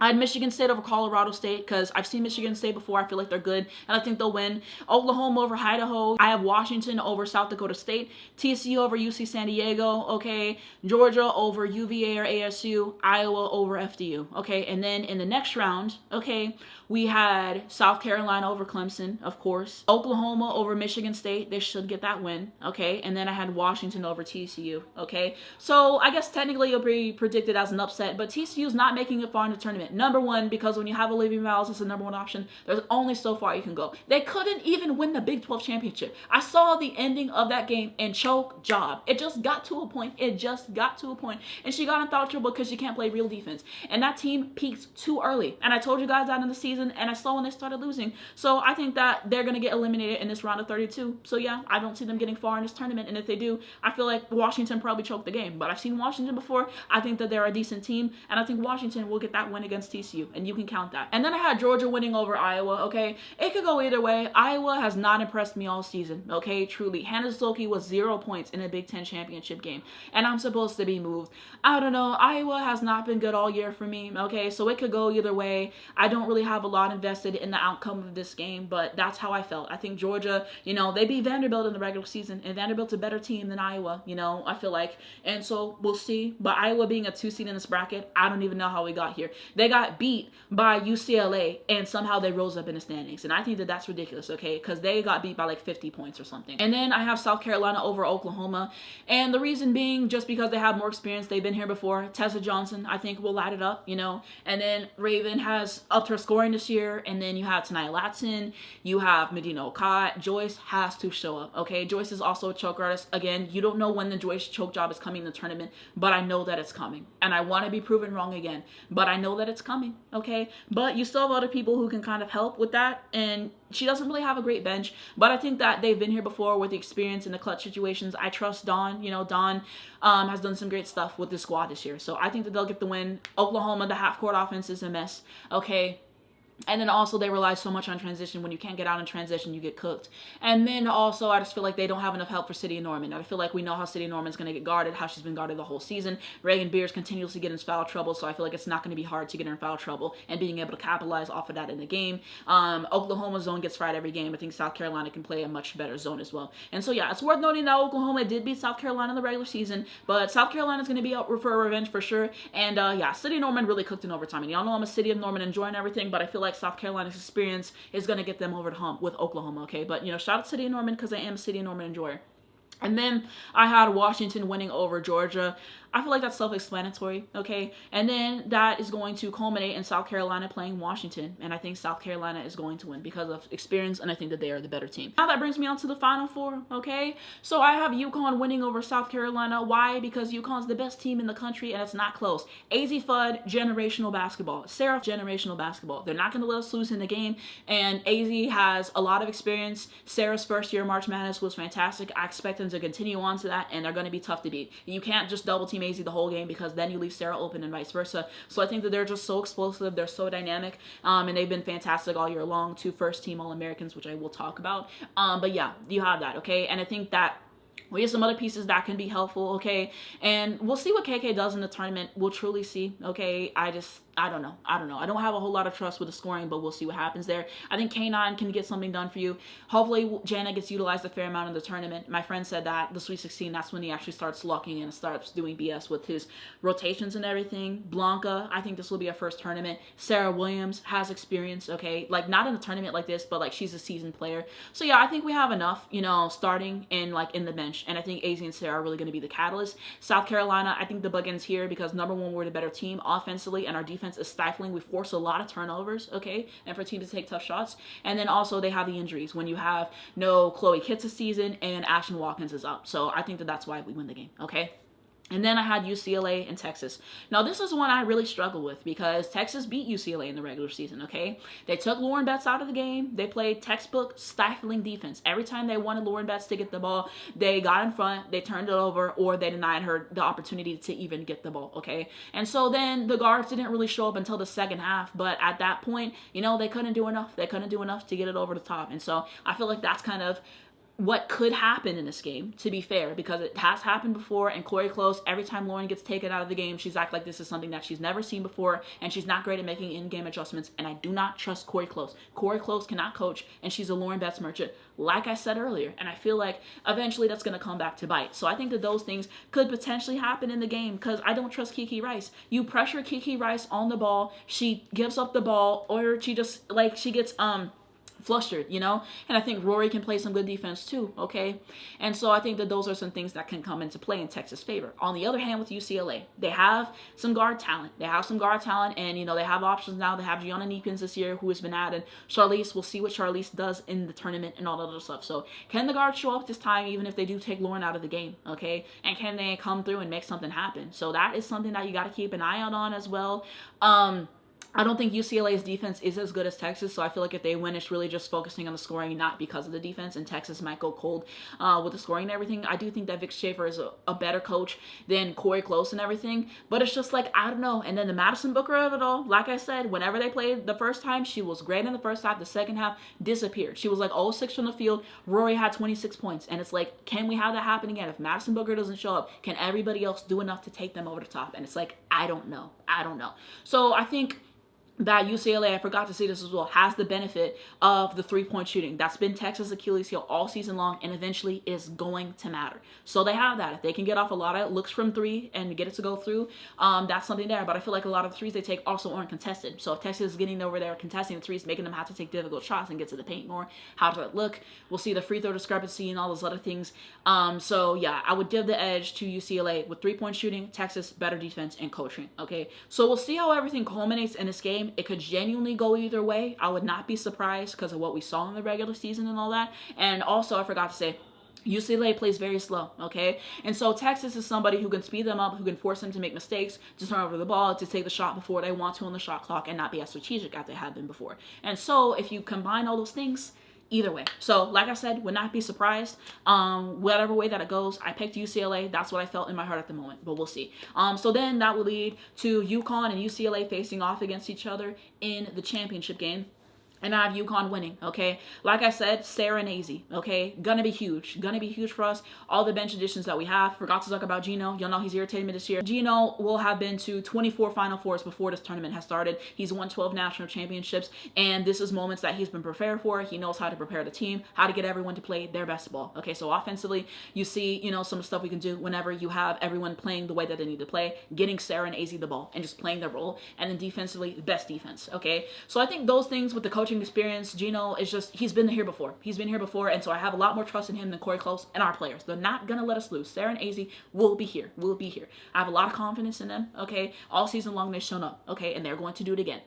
I had Michigan State over Colorado State because I've seen Michigan State before. I feel like they're good, and I think they'll win. Oklahoma over Idaho. I have Washington over South Dakota State. TCU over UC San Diego, okay? Georgia over UVA or ASU. Iowa over FDU, okay? And then in the next round, okay, we had South Carolina over Clemson, of course. Oklahoma over Michigan State. They should get that win, okay? And then I had Washington over TCU, okay? So I guess technically it'll be predicted as an upset, but TCU's not making it far in the tournament. tournament. Number one, because when you have Olivia Miles as the number one option, there's only so far you can go. They couldn't even win the Big 12 championship. I saw the ending of that game and choke job. It just got to a point. It just got to a point. And she got in foul trouble because she can't play real defense. And that team peaked too early. And I told you guys that in the season, and I saw when they started losing. So I think that they're going to get eliminated in this round of 32. So yeah, I don't see them getting far in this tournament. And if they do, I feel like Washington probably choked the game. But I've seen Washington before. I think that they're a decent team. And I think Washington will get that win against TCU. And you can count that. And then I had Georgia winning over Iowa, okay? It could go either way. Iowa has not impressed me all season, okay? Truly. Hannah Stuelke was 0 points in a Big Ten championship game. And I'm supposed to be moved. I don't know. Iowa has not been good all year for me, okay? So it could go either way. I don't really have a lot invested in the outcome of this game, but that's how I felt. I think Georgia, you know, they beat Vanderbilt in the regular season, and Vanderbilt's a better team than Iowa, you know, I feel like. And so we'll see. But Iowa being a 2 seed in this bracket, I don't even know how we got here. They got beat by UCLA, and somehow they rose up in the standings. And I think that that's ridiculous, okay? Because they got beat by like 50 points or something. And then I have South Carolina over Oklahoma. And the reason being just because they have more experience. They've been here before. Tessa Johnson, I think, will light it up, you know. And then Raven has upped her scoring this year. And then you have Tanaya Latson. You have Medina Okot. Joyce has to show up, okay? Joyce is also a choke artist. Again, you don't know when the Joyce choke job is coming in the tournament, but I know that it's coming. And I want to be proven wrong again, but I know that it's coming, okay? But you still have other people who can kind of help with that. And she doesn't really have a great bench, but I think that they've been here before with the experience in the clutch situations. I trust Dawn. You know, Dawn has done some great stuff with the squad this year. So I think that they'll get the win. Oklahoma, the half-court offense is a mess, okay? And then also they rely so much on transition. When you can't get out in transition, you get cooked. And then also I just feel like they don't have enough help for City Norman. I feel like we know how City Norman's going to get guarded, how she's been guarded the whole season. Reagan Beers continuously gets in foul trouble, so I feel like it's not going to be hard to get her in foul trouble and being able to capitalize off of that in the game. Oklahoma's zone gets fried every game. I think South Carolina can play a much better zone as well. And so yeah, it's worth noting that Oklahoma did beat South Carolina in the regular season, but South Carolina's going to be out for a revenge for sure. And yeah, City Norman really cooked in overtime. And y'all know I'm a City of Norman enjoying everything, but I feel like South Carolina's experience is going to get them over the hump with Oklahoma, okay? But, you know, shout out to City of Norman because I am a City of Norman enjoyer. And then I had Washington winning over Georgia. I feel like that's self-explanatory, okay? And then that is going to culminate in South Carolina playing Washington. And I think South Carolina is going to win because of experience, and I think that they are the better team. Now that brings me on to the Final Four, okay? So I have UConn winning over South Carolina. Why? Because UConn's the best team in the country, and it's not close. Azzi Fudd, generational basketball. Sarah, generational basketball. They're not going to let us lose in the game, and Azzi has a lot of experience. Sarah's first year March Madness was fantastic. I expect them to continue on to that, and they're going to be tough to beat. You can't just double team Azzi the whole game because then you leave Sarah open and vice versa. So I think that they're just so explosive. They're so dynamic, and they've been fantastic all year long. 2 first-team All-Americans, which I will talk about. But yeah, you have that, okay? And I think that we have some other pieces that can be helpful, okay? And we'll see what KK does in the tournament. We'll truly see, okay? I don't know. I don't have a whole lot of trust with the scoring, but we'll see what happens there. I think K9 can get something done for you. Hopefully, Jana gets utilized a fair amount in the tournament. My friend said that the Sweet 16, that's when he actually starts lucking and starts doing BS with his rotations and everything. Blanca, I think this will be her first tournament. Sarah Williams has experience, okay? Like, not in a tournament like this, but, like, she's a seasoned player. So, yeah, I think we have enough, you know, starting and, like, in the bench. And I think Azzi and Sarah are really going to be the catalyst. South Carolina, I think the bug ends here because, number one, we're the better team offensively, and our defense is stifling. We force a lot of turnovers, okay, and for teams to take tough shots. And then also they have the injuries when you have no Chloe Kitts this season and Ashton Watkins is up. So I think that that's why we win the game, okay? And then I had UCLA and Texas. Now, this is one I really struggle with because Texas beat UCLA in the regular season, okay? They took Lauren Betts out of the game. They played textbook stifling defense. Every time they wanted Lauren Betts to get the ball, they got in front, they turned it over, or they denied her the opportunity to even get the ball, okay? And so then the guards didn't really show up until the second half, but at that point, you know, they couldn't do enough. They couldn't do enough to get it over the top. And so I feel like that's kind of what could happen in this game, to be fair, because it has happened before. And Corey Close, every time Lauren gets taken out of the game, she's acting like this is something that she's never seen before, and she's not great at making in-game adjustments. And I do not trust Corey Close. Corey Close cannot coach, and she's a Lauren Betts merchant, like I said earlier. And I feel like eventually that's going to come back to bite. So I think that those things could potentially happen in the game because I don't trust Kiki Rice. You pressure Kiki Rice on the ball, she gives up the ball, or she just, like, she gets, flustered, you know? And I think Rory can play some good defense too, okay? And so I think that those are some things that can come into play in Texas' favor. On the other hand, with UCLA, they have some guard talent. And, you know, they have options now. They have Gianna Neepkins this year, who has been added. Charlize, we'll see what Charlize does in the tournament and all that other stuff. So can the guards show up this time, even if they do take Lauren out of the game, okay? And can they come through and make something happen? So that is something that you got to keep an eye out on as well. I don't think UCLA's defense is as good as Texas, so I feel like if they win, it's really just focusing on the scoring, not because of the defense, and Texas might go cold with the scoring and everything. I do think that Vic Schaefer is a better coach than Corey Close and everything, but it's just like, I don't know. And then the Madison Booker of it all, like I said, whenever they played the first time, she was great in the first half. The second half disappeared. She was like 0-6 from the field. Rory had 26 points, and it's like, can we have that happen again? If Madison Booker doesn't show up, can everybody else do enough to take them over the top? And it's like, I don't know. So I think that UCLA, I forgot to say this as well, has the benefit of the three-point shooting. That's been Texas' Achilles heel all season long, and eventually is going to matter. So they have that. If they can get off a lot of looks from three and get it to go through, that's something there. But I feel like a lot of the threes they take also aren't contested. So if Texas is getting over there contesting the threes, making them have to take difficult shots and get to the paint more, how does that look? We'll see the free throw discrepancy and all those other things. So yeah, I would give the edge to UCLA with three-point shooting, Texas, better defense, and coaching, okay? So we'll see how everything culminates in this game. It could genuinely go either way. I would not be surprised because of what we saw in the regular season and all that. And also, I forgot to say, UCLA plays very slow, okay? And so Texas is somebody who can speed them up, who can force them to make mistakes, to turn over the ball, to take the shot before they want to on the shot clock, and not be as strategic as they have been before. And so if you combine all those things, either way. So, like I said, would not be surprised. Whatever way that it goes, I picked UCLA. That's what I felt in my heart at the moment, but we'll see. So then that will lead to UConn and UCLA facing off against each other in the championship game. And I have UConn winning, okay? Like I said, Sarah and Azzi, okay? Gonna be huge. Gonna be huge for us. All the bench additions that we have. Forgot to talk about Gino. Y'all know he's irritated me this year. Gino will have been to 24 Final Fours before this tournament has started. He's won 12 national championships, and this is moments that he's been prepared for. He knows how to prepare the team, how to get everyone to play their best ball, okay? So offensively, you see, you know, some stuff we can do whenever you have everyone playing the way that they need to play, getting Sarah and Azzi the ball, and just playing their role, and then defensively, best defense, okay? So I think those things with the coaching experience, Gino is just, he's been here before. And so I have a lot more trust in him than Corey Close and our players. They're not going to let us lose. Sarah and Azzi will be here. I have a lot of confidence in them, okay? All season long, they've shown up, okay? And they're going to do it again.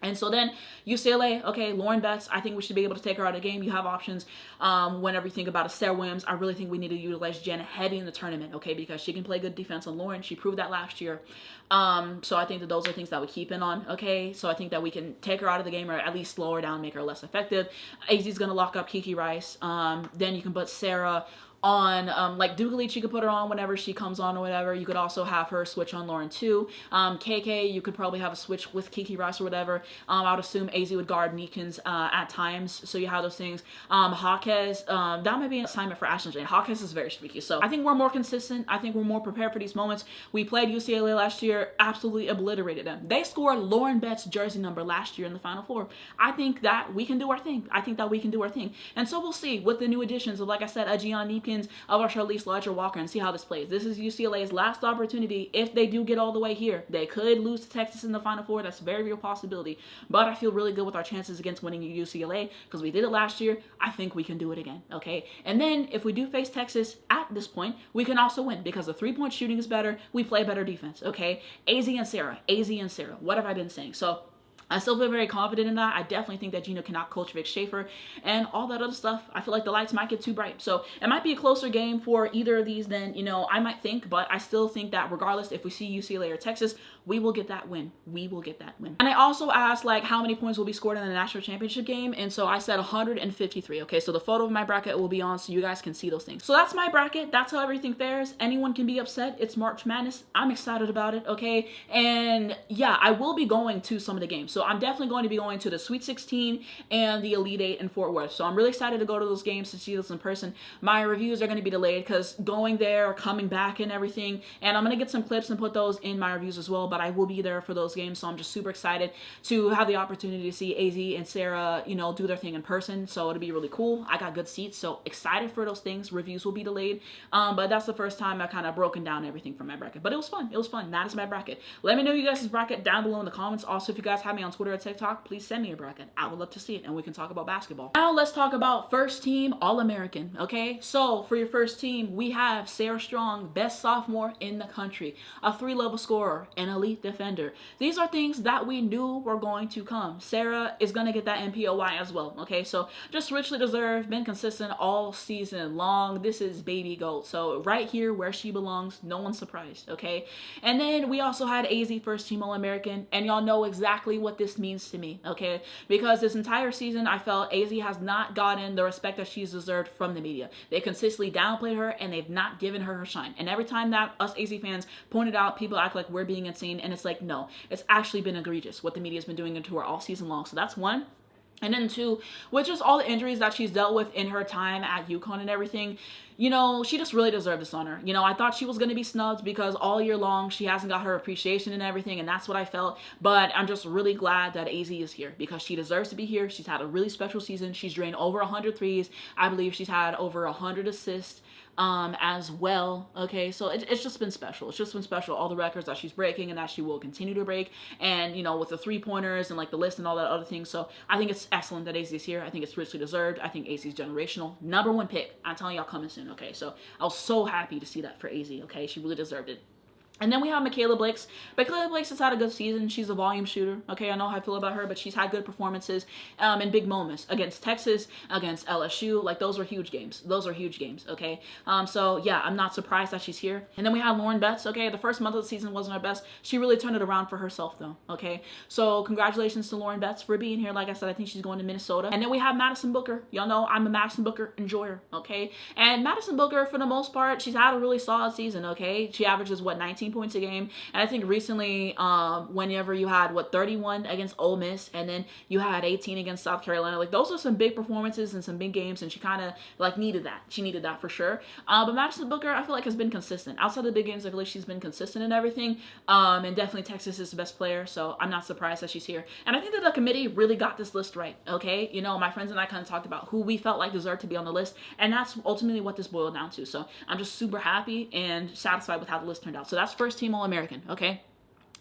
And so then UCLA, okay, Lauren Betts, I think we should be able to take her out of the game. You have options whenever you think about it. Sarah Williams, I really think we need to utilize Jenna heavy in the tournament, okay, because she can play good defense on Lauren. She proved that last year. So I think that those are things that we keep in on, okay? So I think that we can take her out of the game or at least slow her down, make her less effective. Azzi's going to lock up Kiki Rice. Then you can put Sarah on, like Dugalich, you could put her on whenever she comes on or whatever. You could also have her switch on Lauren too. KK, you could probably have a switch with Kiki Rice or whatever. I would assume Azzi would guard Neekins at times, so you have those things. Hawkes, that might be an assignment for Ashton Jane. Hawkes is very streaky, so I think we're more consistent. I think we're more prepared for these moments. We played UCLA last year, absolutely obliterated them. They scored Lauren Betts' jersey number last year in the Final Four. I think that we can do our thing. And so we'll see with the new additions of, like I said, a Gianna Neepkins, of our Charlize Walker, and see how this plays. This is UCLA's last opportunity. If they do get all the way here, they could lose to Texas in the Final Four. That's a very real possibility. But I feel really good with our chances against winning UCLA because we did it last year. I think we can do it again, okay? And then if we do face Texas at this point, we can also win because the three-point shooting is better. We play better defense, okay? Azzi and Sarah. What have I been saying? So I still feel very confident in that. I definitely think that Gino cannot coach Vic Schaefer and all that other stuff. I feel like the lights might get too bright. So it might be a closer game for either of these than, you know, I might think, but I still think that regardless, if we see UCLA or Texas, we will get that win. And I also asked, like, how many points will be scored in the national championship game, and so I said 153. Okay, so the photo of my bracket will be on so you guys can see those things. So that's my bracket. That's how everything fares. Anyone can be upset. It's March Madness. I'm excited about it, okay? And yeah, I will be going to some of the games. So I'm definitely going to be going to the Sweet 16 and the Elite 8 in Fort Worth. So I'm really excited to go to those games to see those in person. My reviews are going to be delayed because going there, coming back and everything, and I'm going to get some clips and put those in my reviews as well, but I will be there for those games. So I'm just super excited to have the opportunity to see Azzi and Sarah, you know, do their thing in person. So it'll be really cool. I got good seats, so excited for those things. Reviews will be delayed, but that's the first time I kind of broken down everything from my bracket. But it was fun. That is my bracket. Let me know you guys' bracket down below in the comments. Also, if you guys have me on on Twitter or TikTok, please send me a bracket. I would love to see it, and we can talk about basketball. Now let's talk about first team All-American, okay? So for your first team, we have Sarah Strong, best sophomore in the country, a 3-level scorer, an elite defender. These are things that we knew were going to come. Sarah is going to get that MPOY as well, okay? So just richly deserved, been consistent all season long. This is baby gold. So right here where she belongs, no one's surprised, okay? And then we also had Azzi, first team All-American, and y'all know exactly what this means to me, okay? Because this entire season, I felt Azzi has not gotten the respect that she's deserved from the media. They consistently downplayed her, and they've not given her her shine. And every time that us Azzi fans pointed out, people act like we're being insane, and it's like, no, it's actually been egregious what the media's been doing to her all season long. So that's one. And then two, with just all the injuries that she's dealt with in her time at UConn and everything, you know, she just really deserved this honor. You know, I thought she was going to be snubbed because all year long she hasn't got her appreciation and everything, and that's what I felt. But I'm just really glad that Azzi is here because she deserves to be here. She's had a really special season. She's drained over 100 threes. I believe she's had over 100 assists as well. Okay, so it's just been special. It's just been special. All the records that she's breaking and that she will continue to break, and you know, with the 3-pointers and like the list and all that other things. So I think it's excellent that Azzi's here. I think it's richly deserved. I think Azzi's generational. #1 pick. I'm telling y'all, coming soon. Okay, so I was so happy to see that for Azzi. Okay, she really deserved it. And then we have Michaela Blakes. Michaela Blakes has had a good season. She's a volume shooter. Okay, I know how I feel about her, but she's had good performances in big moments against Texas, against LSU. Like, those were huge games. Those are huge games, okay? So, yeah, I'm not surprised that she's here. And then we have Lauren Betts, okay? The first month of the season wasn't her best. She really turned it around for herself, though, okay? So, congratulations to Lauren Betts for being here. Like I said, I think she's going to Minnesota. And then we have Madison Booker. Y'all know I'm a Madison Booker enjoyer, okay? And Madison Booker, for the most part, she's had a really solid season, okay? She averages, what, 19 points a game. And I think recently, whenever you had, 31 against Ole Miss, and then you had 18 against South Carolina, like, those are some big performances and some big games, and she kind of, like, needed that. She needed that for sure. But Madison Booker, I feel like, has been consistent. Outside of the big games, I feel like she's been consistent in everything. And definitely Texas is the best player, so I'm not surprised that she's here. And I think that the committee really got this list right, okay? You know, my friends and I kind of talked about who we felt like deserved to be on the list, and that's ultimately what this boiled down to. So I'm just super happy and satisfied with how the list turned out. So that's first team All-American, okay?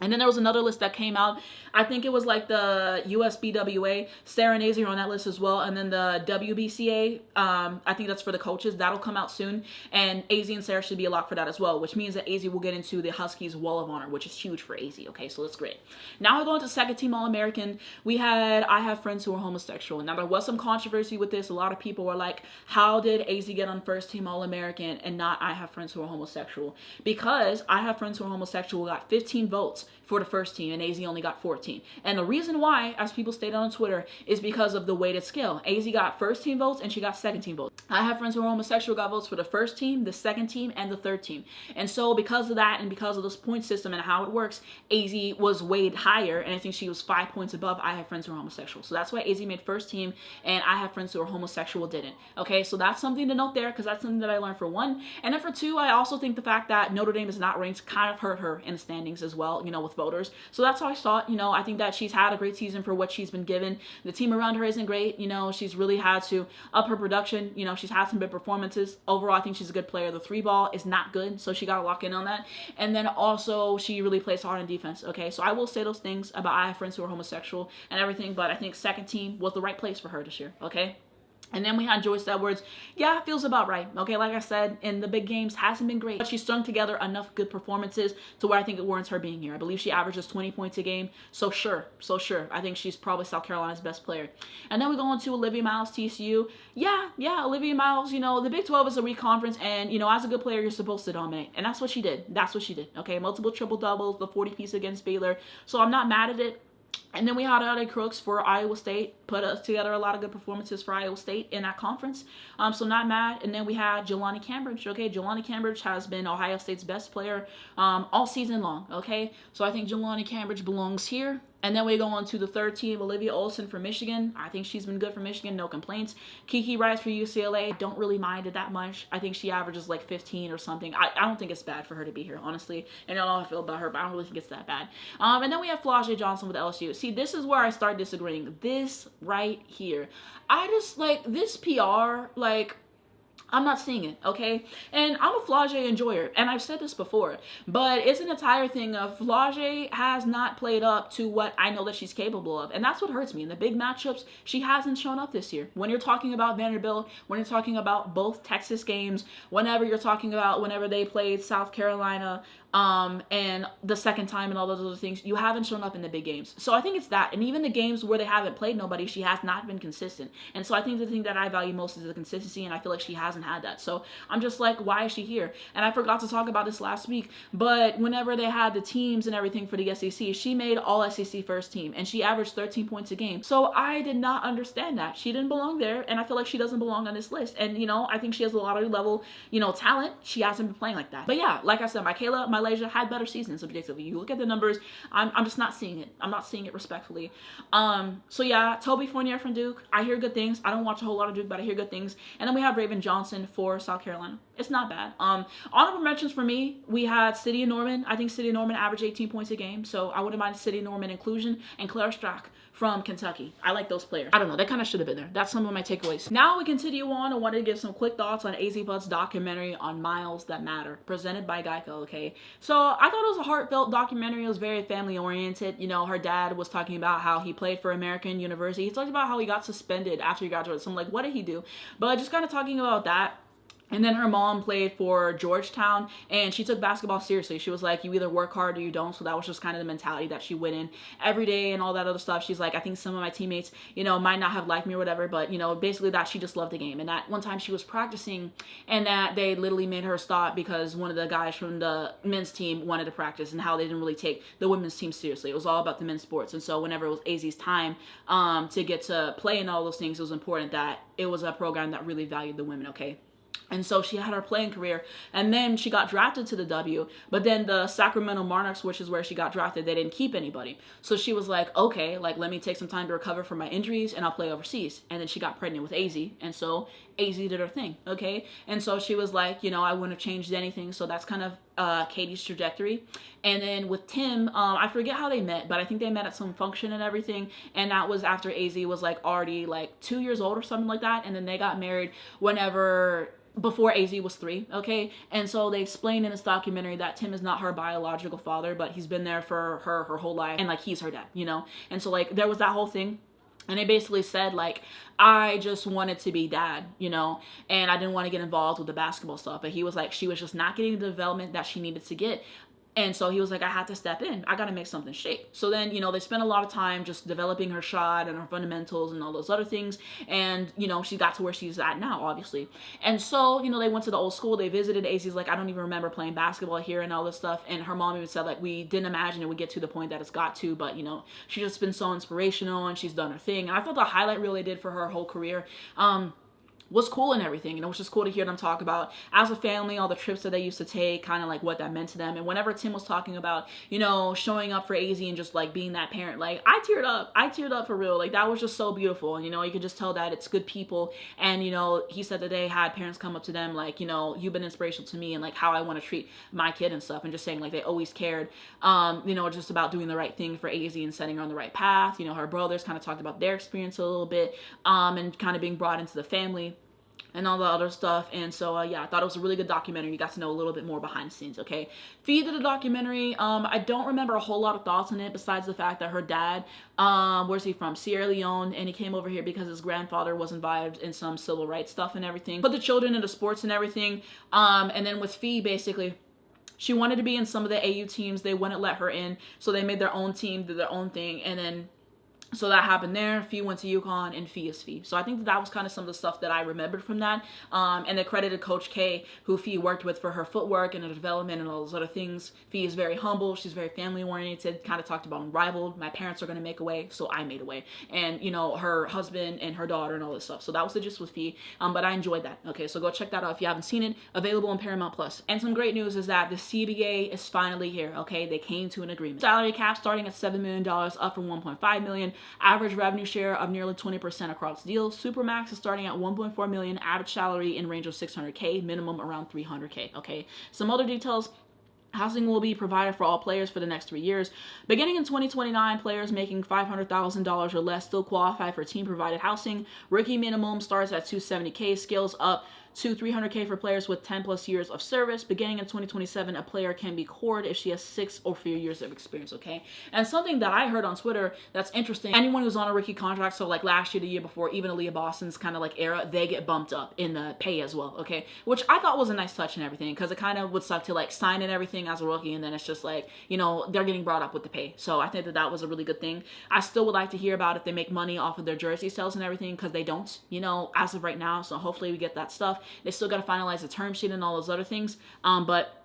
And then there was another list that came out. I think it was like the USBWA. Sarah and Azzi are on that list as well. And then the WBCA, I think that's for the coaches. That'll come out soon. And Azzi and Sarah should be a lock for that as well, which means that Azzi will get into the Huskies Wall of Honor, which is huge for Azzi. Okay, so that's great. Now we're going to second team All-American. I have friends who are homosexual. Now, there was some controversy with this. A lot of people were like, how did Azzi get on first team All-American and not I have friends who are homosexual? Because I have friends who are homosexual got 15 votes for the first team, and Azzi only got 14. And the reason why, as people stated on Twitter, is because of the weighted scale. Azzi got first team votes, and she got second team votes. I have friends who are homosexual got votes for the first team, the second team, and the third team. And so because of that, and because of this point system and how it works, Azzi was weighed higher, and I think she was 5 points above I have friends who are homosexual. So that's why Azzi made first team, and I have friends who are homosexual didn't. Okay, so that's something to note there, because that's something that I learned for one. And then for two, I also think the fact that Notre Dame is not ranked kind of hurt her in the standings as well, you know, with voters. So that's how I saw it. You know, I think that she's had a great season for what she's been given. The team around her isn't great. You know, she's really had to up her production. You know, she's had some good performances. Overall, I think she's a good player. The 3-ball is not good, so she got to lock in on that. And then also, she really plays hard in defense. Okay, so I will say those things about I have friends who are homosexual and everything, but I think second team was the right place for her this year. Okay. And then we had Joyce Edwards. Yeah, feels about right. Okay, like I said, in the big games, hasn't been great. But she strung together enough good performances to where I think it warrants her being here. I believe she averages 20 points a game. So sure. I think she's probably South Carolina's best player. And then we go into Olivia Miles, TCU. Yeah, Olivia Miles, you know, the Big 12 is a weak conference. And, you know, as a good player, you're supposed to dominate. And that's what she did. Okay, multiple triple-doubles, the 40-piece against Baylor. So I'm not mad at it. And then we had Ade Crooks for Iowa State, put us together a lot of good performances for Iowa State in that conference. So not mad. And then we had Jelani Cambridge. Okay, Jelani Cambridge has been Ohio State's best player all season long. Okay, so I think Jelani Cambridge belongs here. And then we go on to the third team, Olivia Olson for Michigan. I think she's been good for Michigan, no complaints. Kiki Rice for UCLA, don't really mind it that much. I think she averages like 15 or something. I don't think it's bad for her to be here, honestly. And I don't know how I feel about her, but I don't really think it's that bad. And then we have Flau'jae Johnson with LSU. See, this is where I start disagreeing. This right here. I just, like, this PR, like, I'm not seeing it, okay? And I'm a Flage enjoyer, and I've said this before, but it's an entire thing of Flage has not played up to what I know that she's capable of, and that's what hurts me. In the big matchups, she hasn't shown up this year. When you're talking about Vanderbilt, when you're talking about both Texas games, whenever you're talking about whenever they played South Carolina, and the second time and all those other things, you haven't shown up in the big games. So I think it's that. And even the games where they haven't played nobody, she has not been consistent. And so I think the thing that I value most is the consistency, and I feel like she hasn't had that. So I'm just like, why is she here? And I forgot to talk about this last week, but whenever they had the teams and everything for the SEC, she made all SEC first team, and she averaged 13 points a game. So I did not understand that. She didn't belong there, and I feel like she doesn't belong on this list. And, you know, I think she has a lottery level, you know, talent. She hasn't been playing like that. But yeah, like I said, Malaysia had better seasons objectively. You look at the numbers, I'm just not seeing it. I'm not seeing it respectfully. So yeah, Toby Fournier from Duke. I hear good things. I don't watch a whole lot of Duke, but I hear good things. And then we have Raven Johnson for South Carolina. It's not bad. Honorable mentions for me, we had City of Norman. I think City of Norman averaged 18 points a game, so I wouldn't mind City of Norman inclusion. And Claire Strack from Kentucky. I like those players. I don't know, they kind of should have been there. That's some of my takeaways. Now we continue on. I wanted to give some quick thoughts on Azzi Fudd's documentary on Miles That Matter, presented by Geico, okay? So I thought it was a heartfelt documentary. It was very family oriented. You know, her dad was talking about how he played for American University. He talked about how he got suspended after he graduated. So I'm like, what did he do? But just kind of talking about that. And then her mom played for Georgetown, and she took basketball seriously. She was like, you either work hard or you don't. So that was just kind of the mentality that she went in every day and all that other stuff. She's like, I think some of my teammates, you know, might not have liked me or whatever, but, you know, basically that she just loved the game. And that one time she was practicing, and that they literally made her stop because one of the guys from the men's team wanted to practice, and how they didn't really take the women's team seriously. It was all about the men's sports. And so whenever it was Azzi's time to get to play and all those things, it was important that it was a program that really valued the women, okay? And so she had her playing career, and then she got drafted to the W, but then the Sacramento Monarchs, which is where she got drafted, they didn't keep anybody. So she was like, okay, like, let me take some time to recover from my injuries, and I'll play overseas. And then she got pregnant with Azzi, and so Azzi did her thing, okay? And so she was like, you know, I wouldn't have changed anything. So that's kind of Katie's trajectory. And then with Tim, I forget how they met, but I think they met at some function and everything, and that was after Azzi was like already like 2 years old or something like that, and then they got married before Azzi was 3, okay? And so they explained in this documentary that Tim is not her biological father, but he's been there for her whole life, and like he's her dad, you know? And so like there was that whole thing. And they basically said, like, I just wanted to be dad, you know, and I didn't want to get involved with the basketball stuff. But he was like, she was just not getting the development that she needed to get. And so he was like, I had to step in. I got to make something shake. So then, you know, they spent a lot of time just developing her shot and her fundamentals and all those other things. And, you know, she got to where she's at now, obviously. And so, you know, they went to the old school. They visited. Azzi's like, I don't even remember playing basketball here and all this stuff. And her mom even said, like, we didn't imagine it would get to the point that it's got to. But, you know, she's just been so inspirational, and she's done her thing. And I thought the highlight reel they did for her whole career was cool and everything. And it was just cool to hear them talk about, as a family, all the trips that they used to take, kind of like what that meant to them. And whenever Tim was talking about, you know, showing up for Azzi and just like being that parent, like I teared up for real. Like that was just so beautiful. And, you know, you could just tell that it's good people. And, you know, he said that they had parents come up to them like, you know, you've been inspirational to me, and like how I want to treat my kid and stuff. And just saying like they always cared, you know, just about doing the right thing for Azzi and setting her on the right path. You know, her brothers kind of talked about their experience a little bit, and kind of being brought into the family and all the other stuff. And so yeah, I thought it was a really good documentary. You got to know a little bit more behind the scenes, okay? Fee did a documentary. I don't remember a whole lot of thoughts on it, besides the fact that her dad, where's he from? Sierra Leone, and he came over here because his grandfather was involved in some civil rights stuff and everything. Put the children into sports and everything. And then with Fee, basically, she wanted to be in some of the AU teams. They wouldn't let her in, so they made their own team, did their own thing, and then so that happened there. Fee went to UConn, and Fee is Fee. So I think that was kind of some of the stuff that I remembered from that. And they credited Coach K, who Fee worked with, for her footwork and her development and all those other things. Fee is very humble. She's very family oriented. Kind of talked about Unrivaled. My parents are going to make a way, so I made a way. And, you know, her husband and her daughter and all this stuff. So that was the gist with Fee. But I enjoyed that. Okay, so go check that out if you haven't seen it. Available on Paramount Plus. And some great news is that the CBA is finally here. Okay, they came to an agreement. Salary cap starting at $7 million, up from $1.5 million. Average revenue share of nearly 20% across deals. Supermax is starting at $1.4 million. Average salary in range of $600K. Minimum around $300K. Okay. Some other details. Housing will be provided for all players for the next 3 years. Beginning in 2029, players making $500,000 or less still qualify for team-provided housing. Rookie minimum starts at $270K, scales up to $300K for players with 10 plus years of service. Beginning in 2027, a player can be cored if she has 6 or fewer years of experience, okay? And something that I heard on Twitter that's interesting, anyone who's on a rookie contract, so like last year, the year before, even Aaliyah Boston's kind of like era, they get bumped up in the pay as well, okay? Which I thought was a nice touch and everything, because it kind of would suck to like sign and everything as a rookie, and then it's just like, you know, they're getting brought up with the pay. So I think that that was a really good thing. I still would like to hear about if they make money off of their jersey sales and everything, because they don't, you know, as of right now. So hopefully we get that stuff. They still got to finalize the term sheet and all those other things. But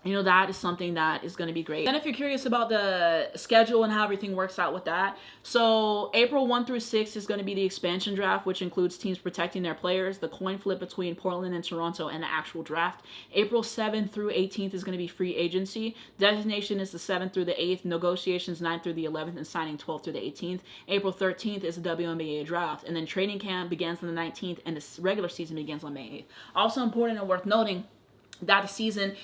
you know, that is something that is going to be great. Then if you're curious about the schedule and how everything works out with that, so April 1 through 6 is going to be the expansion draft, which includes teams protecting their players, the coin flip between Portland and Toronto, and the actual draft. April 7th through 18th is going to be free agency. Designation is the 7th through the 8th, negotiations 9th through the 11th, and signing 12th through the 18th. April 13th is the WNBA draft, and then training camp begins on the 19th, and the regular season begins on May 8th. Also important and worth noting, that season,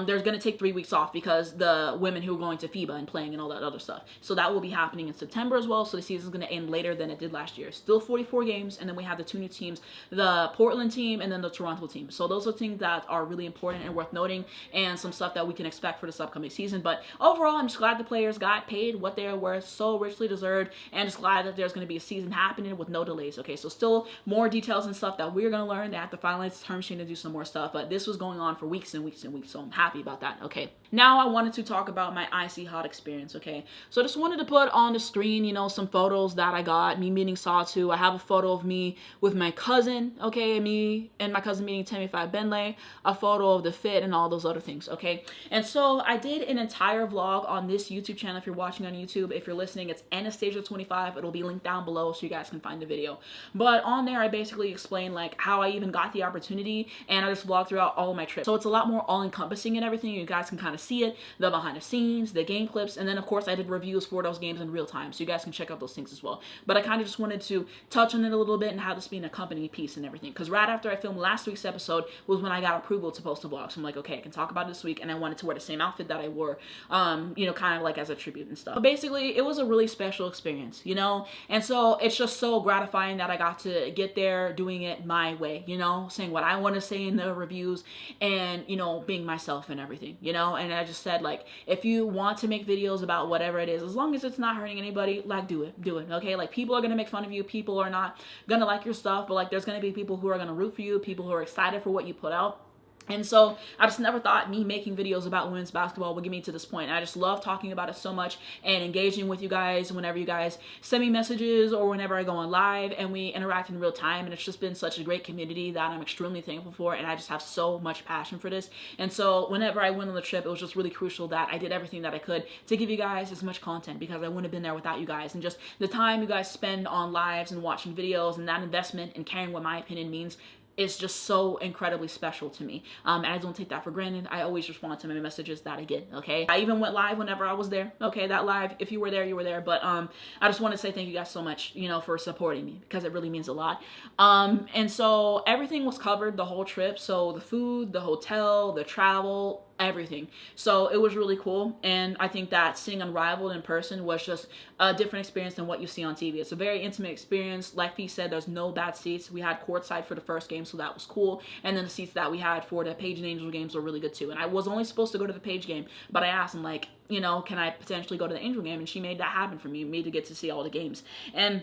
there's going to take 3 weeks off because the women who are going to FIBA and playing and all that other stuff. So that will be happening in September as well. So the season is going to end later than it did last year. Still 44 games. And then we have the 2 new teams, the Portland team and then the Toronto team. So those are things that are really important and worth noting, and some stuff that we can expect for this upcoming season. But overall, I'm just glad the players got paid what they are worth, so richly deserved, and just glad that there's going to be a season happening with no delays. Okay, so still more details and stuff that we're going to learn. They have to finalize the term sheet and do some more stuff. But this was going on for weeks and weeks and weeks, so I'm happy about that. Okay, now I wanted to talk about my Icy Hot experience. Okay, so I just wanted to put on the screen, you know, some photos that I got, me meeting Sawtooth. I have a photo of me with my cousin, okay, me and my cousin meeting Temi Five Benley, a photo of the fit and all those other things. Okay, and so I did an entire vlog on this YouTube channel. If you're watching on YouTube, if you're listening, it's Anastasia 25. It'll be linked down below so you guys can find the video. But on there, I basically explained like how I even got the opportunity, and I just vlogged throughout all of my trips. So it's a lot more all-encompassing and everything. You guys can kind of see it, the behind the scenes, the game clips, and then of course I did reviews for those games in real time, so you guys can check out those things as well. But I kind of just wanted to touch on it a little bit and how this being a company piece and everything, because right after I filmed last week's episode was when I got approval to post a vlog. So I'm like, okay, I can talk about it this week, and I wanted to wear the same outfit that I wore, you know, kind of like as a tribute and stuff. But basically, it was a really special experience, you know, and so it's just so gratifying that I got to get there doing it my way, you know, saying what I want to say in the reviews, and, you know, being myself and everything, you know. And I just said, like, if you want to make videos about whatever it is, as long as it's not hurting anybody, like, do it, okay? Like, people are gonna make fun of you, people are not gonna like your stuff, but like, there's gonna be people who are gonna root for you, people who are excited for what you put out. And so I just never thought me making videos about women's basketball would get me to this point. I just love talking about it so much and engaging with you guys whenever you guys send me messages or whenever I go on live and we interact in real time. And it's just been such a great community that I'm extremely thankful for. And I just have so much passion for this. And so whenever I went on the trip, it was just really crucial that I did everything that I could to give you guys as much content, because I wouldn't have been there without you guys. And just the time you guys spend on lives and watching videos and that investment and caring what my opinion means is just so incredibly special to me. And I don't take that for granted. I always respond to my messages that I get, okay? I even went live whenever I was there, okay? That live, if you were there, you were there. But I just want to say thank you guys so much, you know, for supporting me, because it really means a lot. And so everything was covered the whole trip. So the food, the hotel, the travel, everything. So it was really cool, and I think that seeing Unrivaled in person was just a different experience than what you see on TV. It's a very intimate experience. Like Fee said, there's no bad seats. We had courtside for the first game, so that was cool, and then the seats that we had for the Page and Angel games were really good too. And I was only supposed to go to the Page game, but I asked him, like, you know, can I potentially go to the Angel game? And she made that happen for me to get to see all the games. And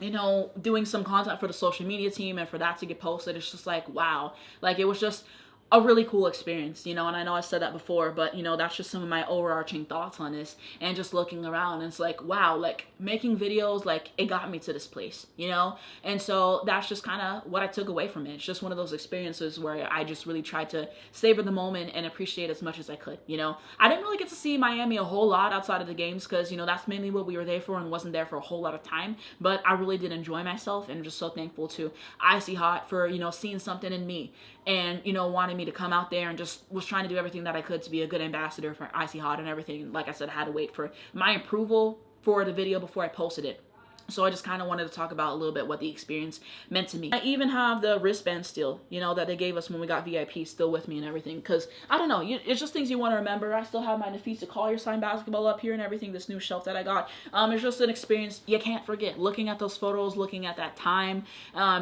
you know, doing some content for the social media team and for that to get posted, it's just like, wow. Like, it was just a really cool experience, you know. And I know I said that before, but you know, that's just some of my overarching thoughts on this. And just looking around, and it's like, wow, like making videos, like it got me to this place, you know. And so that's just kind of what I took away from it. It's just one of those experiences where I just really tried to savor the moment and appreciate as much as I could, you know. I didn't really get to see Miami a whole lot outside of the games, because you know, that's mainly what we were there for, and wasn't there for a whole lot of time. But I really did enjoy myself, and I'm just so thankful to Icy Hot for, you know, seeing something in me, and you know, wanting me to come out there, and just was trying to do everything that I could to be a good ambassador for Icy Hot and everything. Like I said, I had to wait for my approval for the video before I posted it. So I just kind of wanted to talk about a little bit what the experience meant to me. I even have the wristband still, you know, that they gave us when we got VIP still with me and everything. Because, I don't know, it's just things you want to remember. I still have my Napheesa Collier signed basketball up here and everything, this new shelf that I got. It's just an experience you can't forget. Looking at those photos, looking at that time,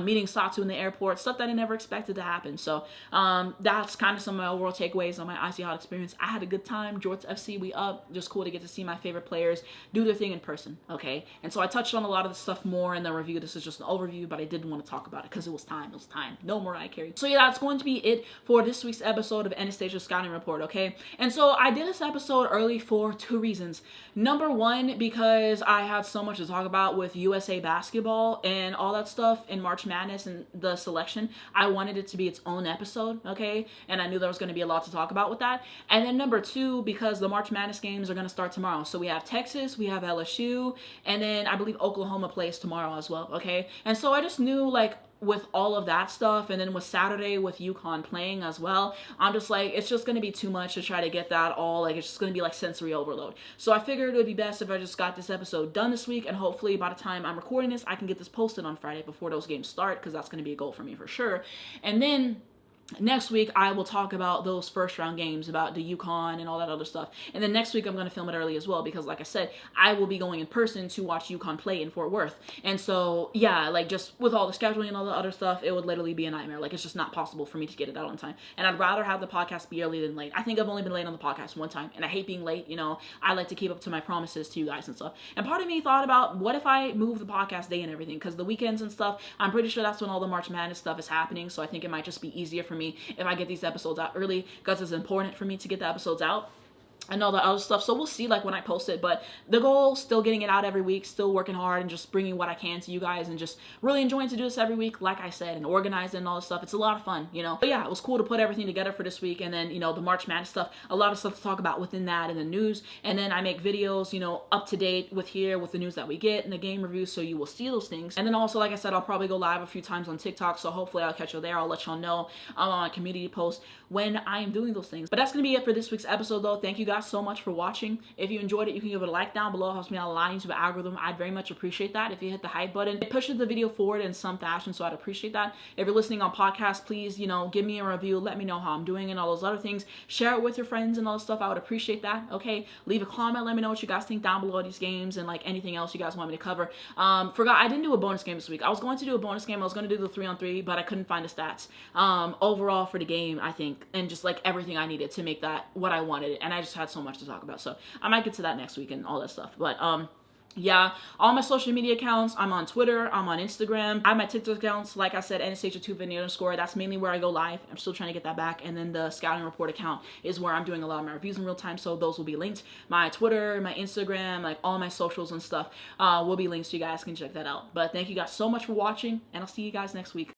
meeting Satu in the airport, stuff that I never expected to happen. So that's kind of some of my overall takeaways on my Icy Hot experience. I had a good time. Jorts FC, we up. Just cool to get to see my favorite players do their thing in person, okay? And so I touched on a lot of the stuff more in the review. This is just an overview, but I didn't want to talk about it because it was time. It was time. No Mariah Carey. So yeah, that's going to be it for this week's episode of Anastasia's Scouting Report, okay? And so I did this episode early for 2 reasons. Number one, because I had so much to talk about with USA basketball and all that stuff in March Madness and the selection. I wanted it to be its own episode, okay? And I knew there was going to be a lot to talk about with that. And then number two, because the March Madness games are going to start tomorrow. So we have Texas, we have LSU, and then I believe Oklahoma plays tomorrow as well, okay? And so I just knew, like, with all of that stuff, and then with Saturday with UConn playing as well, I'm just like, it's just going to be too much to try to get that all, like, it's just going to be like sensory overload. So I figured it would be best if I just got this episode done this week, and hopefully by the time I'm recording this, I can get this posted on Friday before those games start, because that's going to be a goal for me for sure. And then next week, I will talk about those first round games, about the UConn and all that other stuff. And then next week, I'm going to film it early as well because, like I said, I will be going in person to watch UConn play in Fort Worth. And so, yeah, like just with all the scheduling and all the other stuff, it would literally be a nightmare. Like, it's just not possible for me to get it out on time. And I'd rather have the podcast be early than late. I think I've only been late on the podcast one time, and I hate being late. You know, I like to keep up to my promises to you guys and stuff. And part of me thought about, what if I move the podcast day and everything? Because the weekends and stuff, I'm pretty sure that's when all the March Madness stuff is happening. So I think it might just be easier for me if I get these episodes out early, because it's important for me to get the episodes out and all the other stuff. So we'll see, like, when I post it, but the goal, still getting it out every week, still working hard and just bringing what I can to you guys, and just really enjoying to do this every week, like I said, and organize it and all this stuff. It's a lot of fun, you know. But yeah, it was cool to put everything together for this week. And then, you know, the March Madness stuff, a lot of stuff to talk about within that and the news. And then I make videos, you know, up to date with the news that we get and the game reviews, so you will see those things. And then also, like I said, I'll probably go live a few times on TikTok, so hopefully I'll catch you there. I'll let y'all know on my community post when I am doing those things. But that's gonna be it for this week's episode, though. Thank you guys so much for watching. If you enjoyed it, you can give it a like down below. It helps me out a lot into the algorithm. I'd very much appreciate that. If you hit the hype button, it pushes the video forward in some fashion, so I'd appreciate that. If you're listening on podcast, please, you know, give me a review. Let me know how I'm doing and all those other things. Share it with your friends and all this stuff. I would appreciate that, okay? Leave a comment. Let me know what you guys think down below these games and, like, anything else you guys want me to cover. Forgot, I didn't do a bonus game this week. I was going to do a bonus game. I was going to do the 3-on-3, but I couldn't find the stats overall for the game, I think, and just, like, everything I needed to make that what I wanted. And I just had so much to talk about. So I might get to that next week and all that stuff. But yeah, all my social media accounts, I'm on Twitter, I'm on Instagram, I have my TikTok accounts, like I said, Anastasia2_. That's mainly where I go live. I'm still trying to get that back. And then the Scouting Report account is where I'm doing a lot of my reviews in real time, so those will be linked. My Twitter, my Instagram, like all my socials and stuff will be linked, so you guys can check that out. But thank you guys so much for watching, and I'll see you guys next week.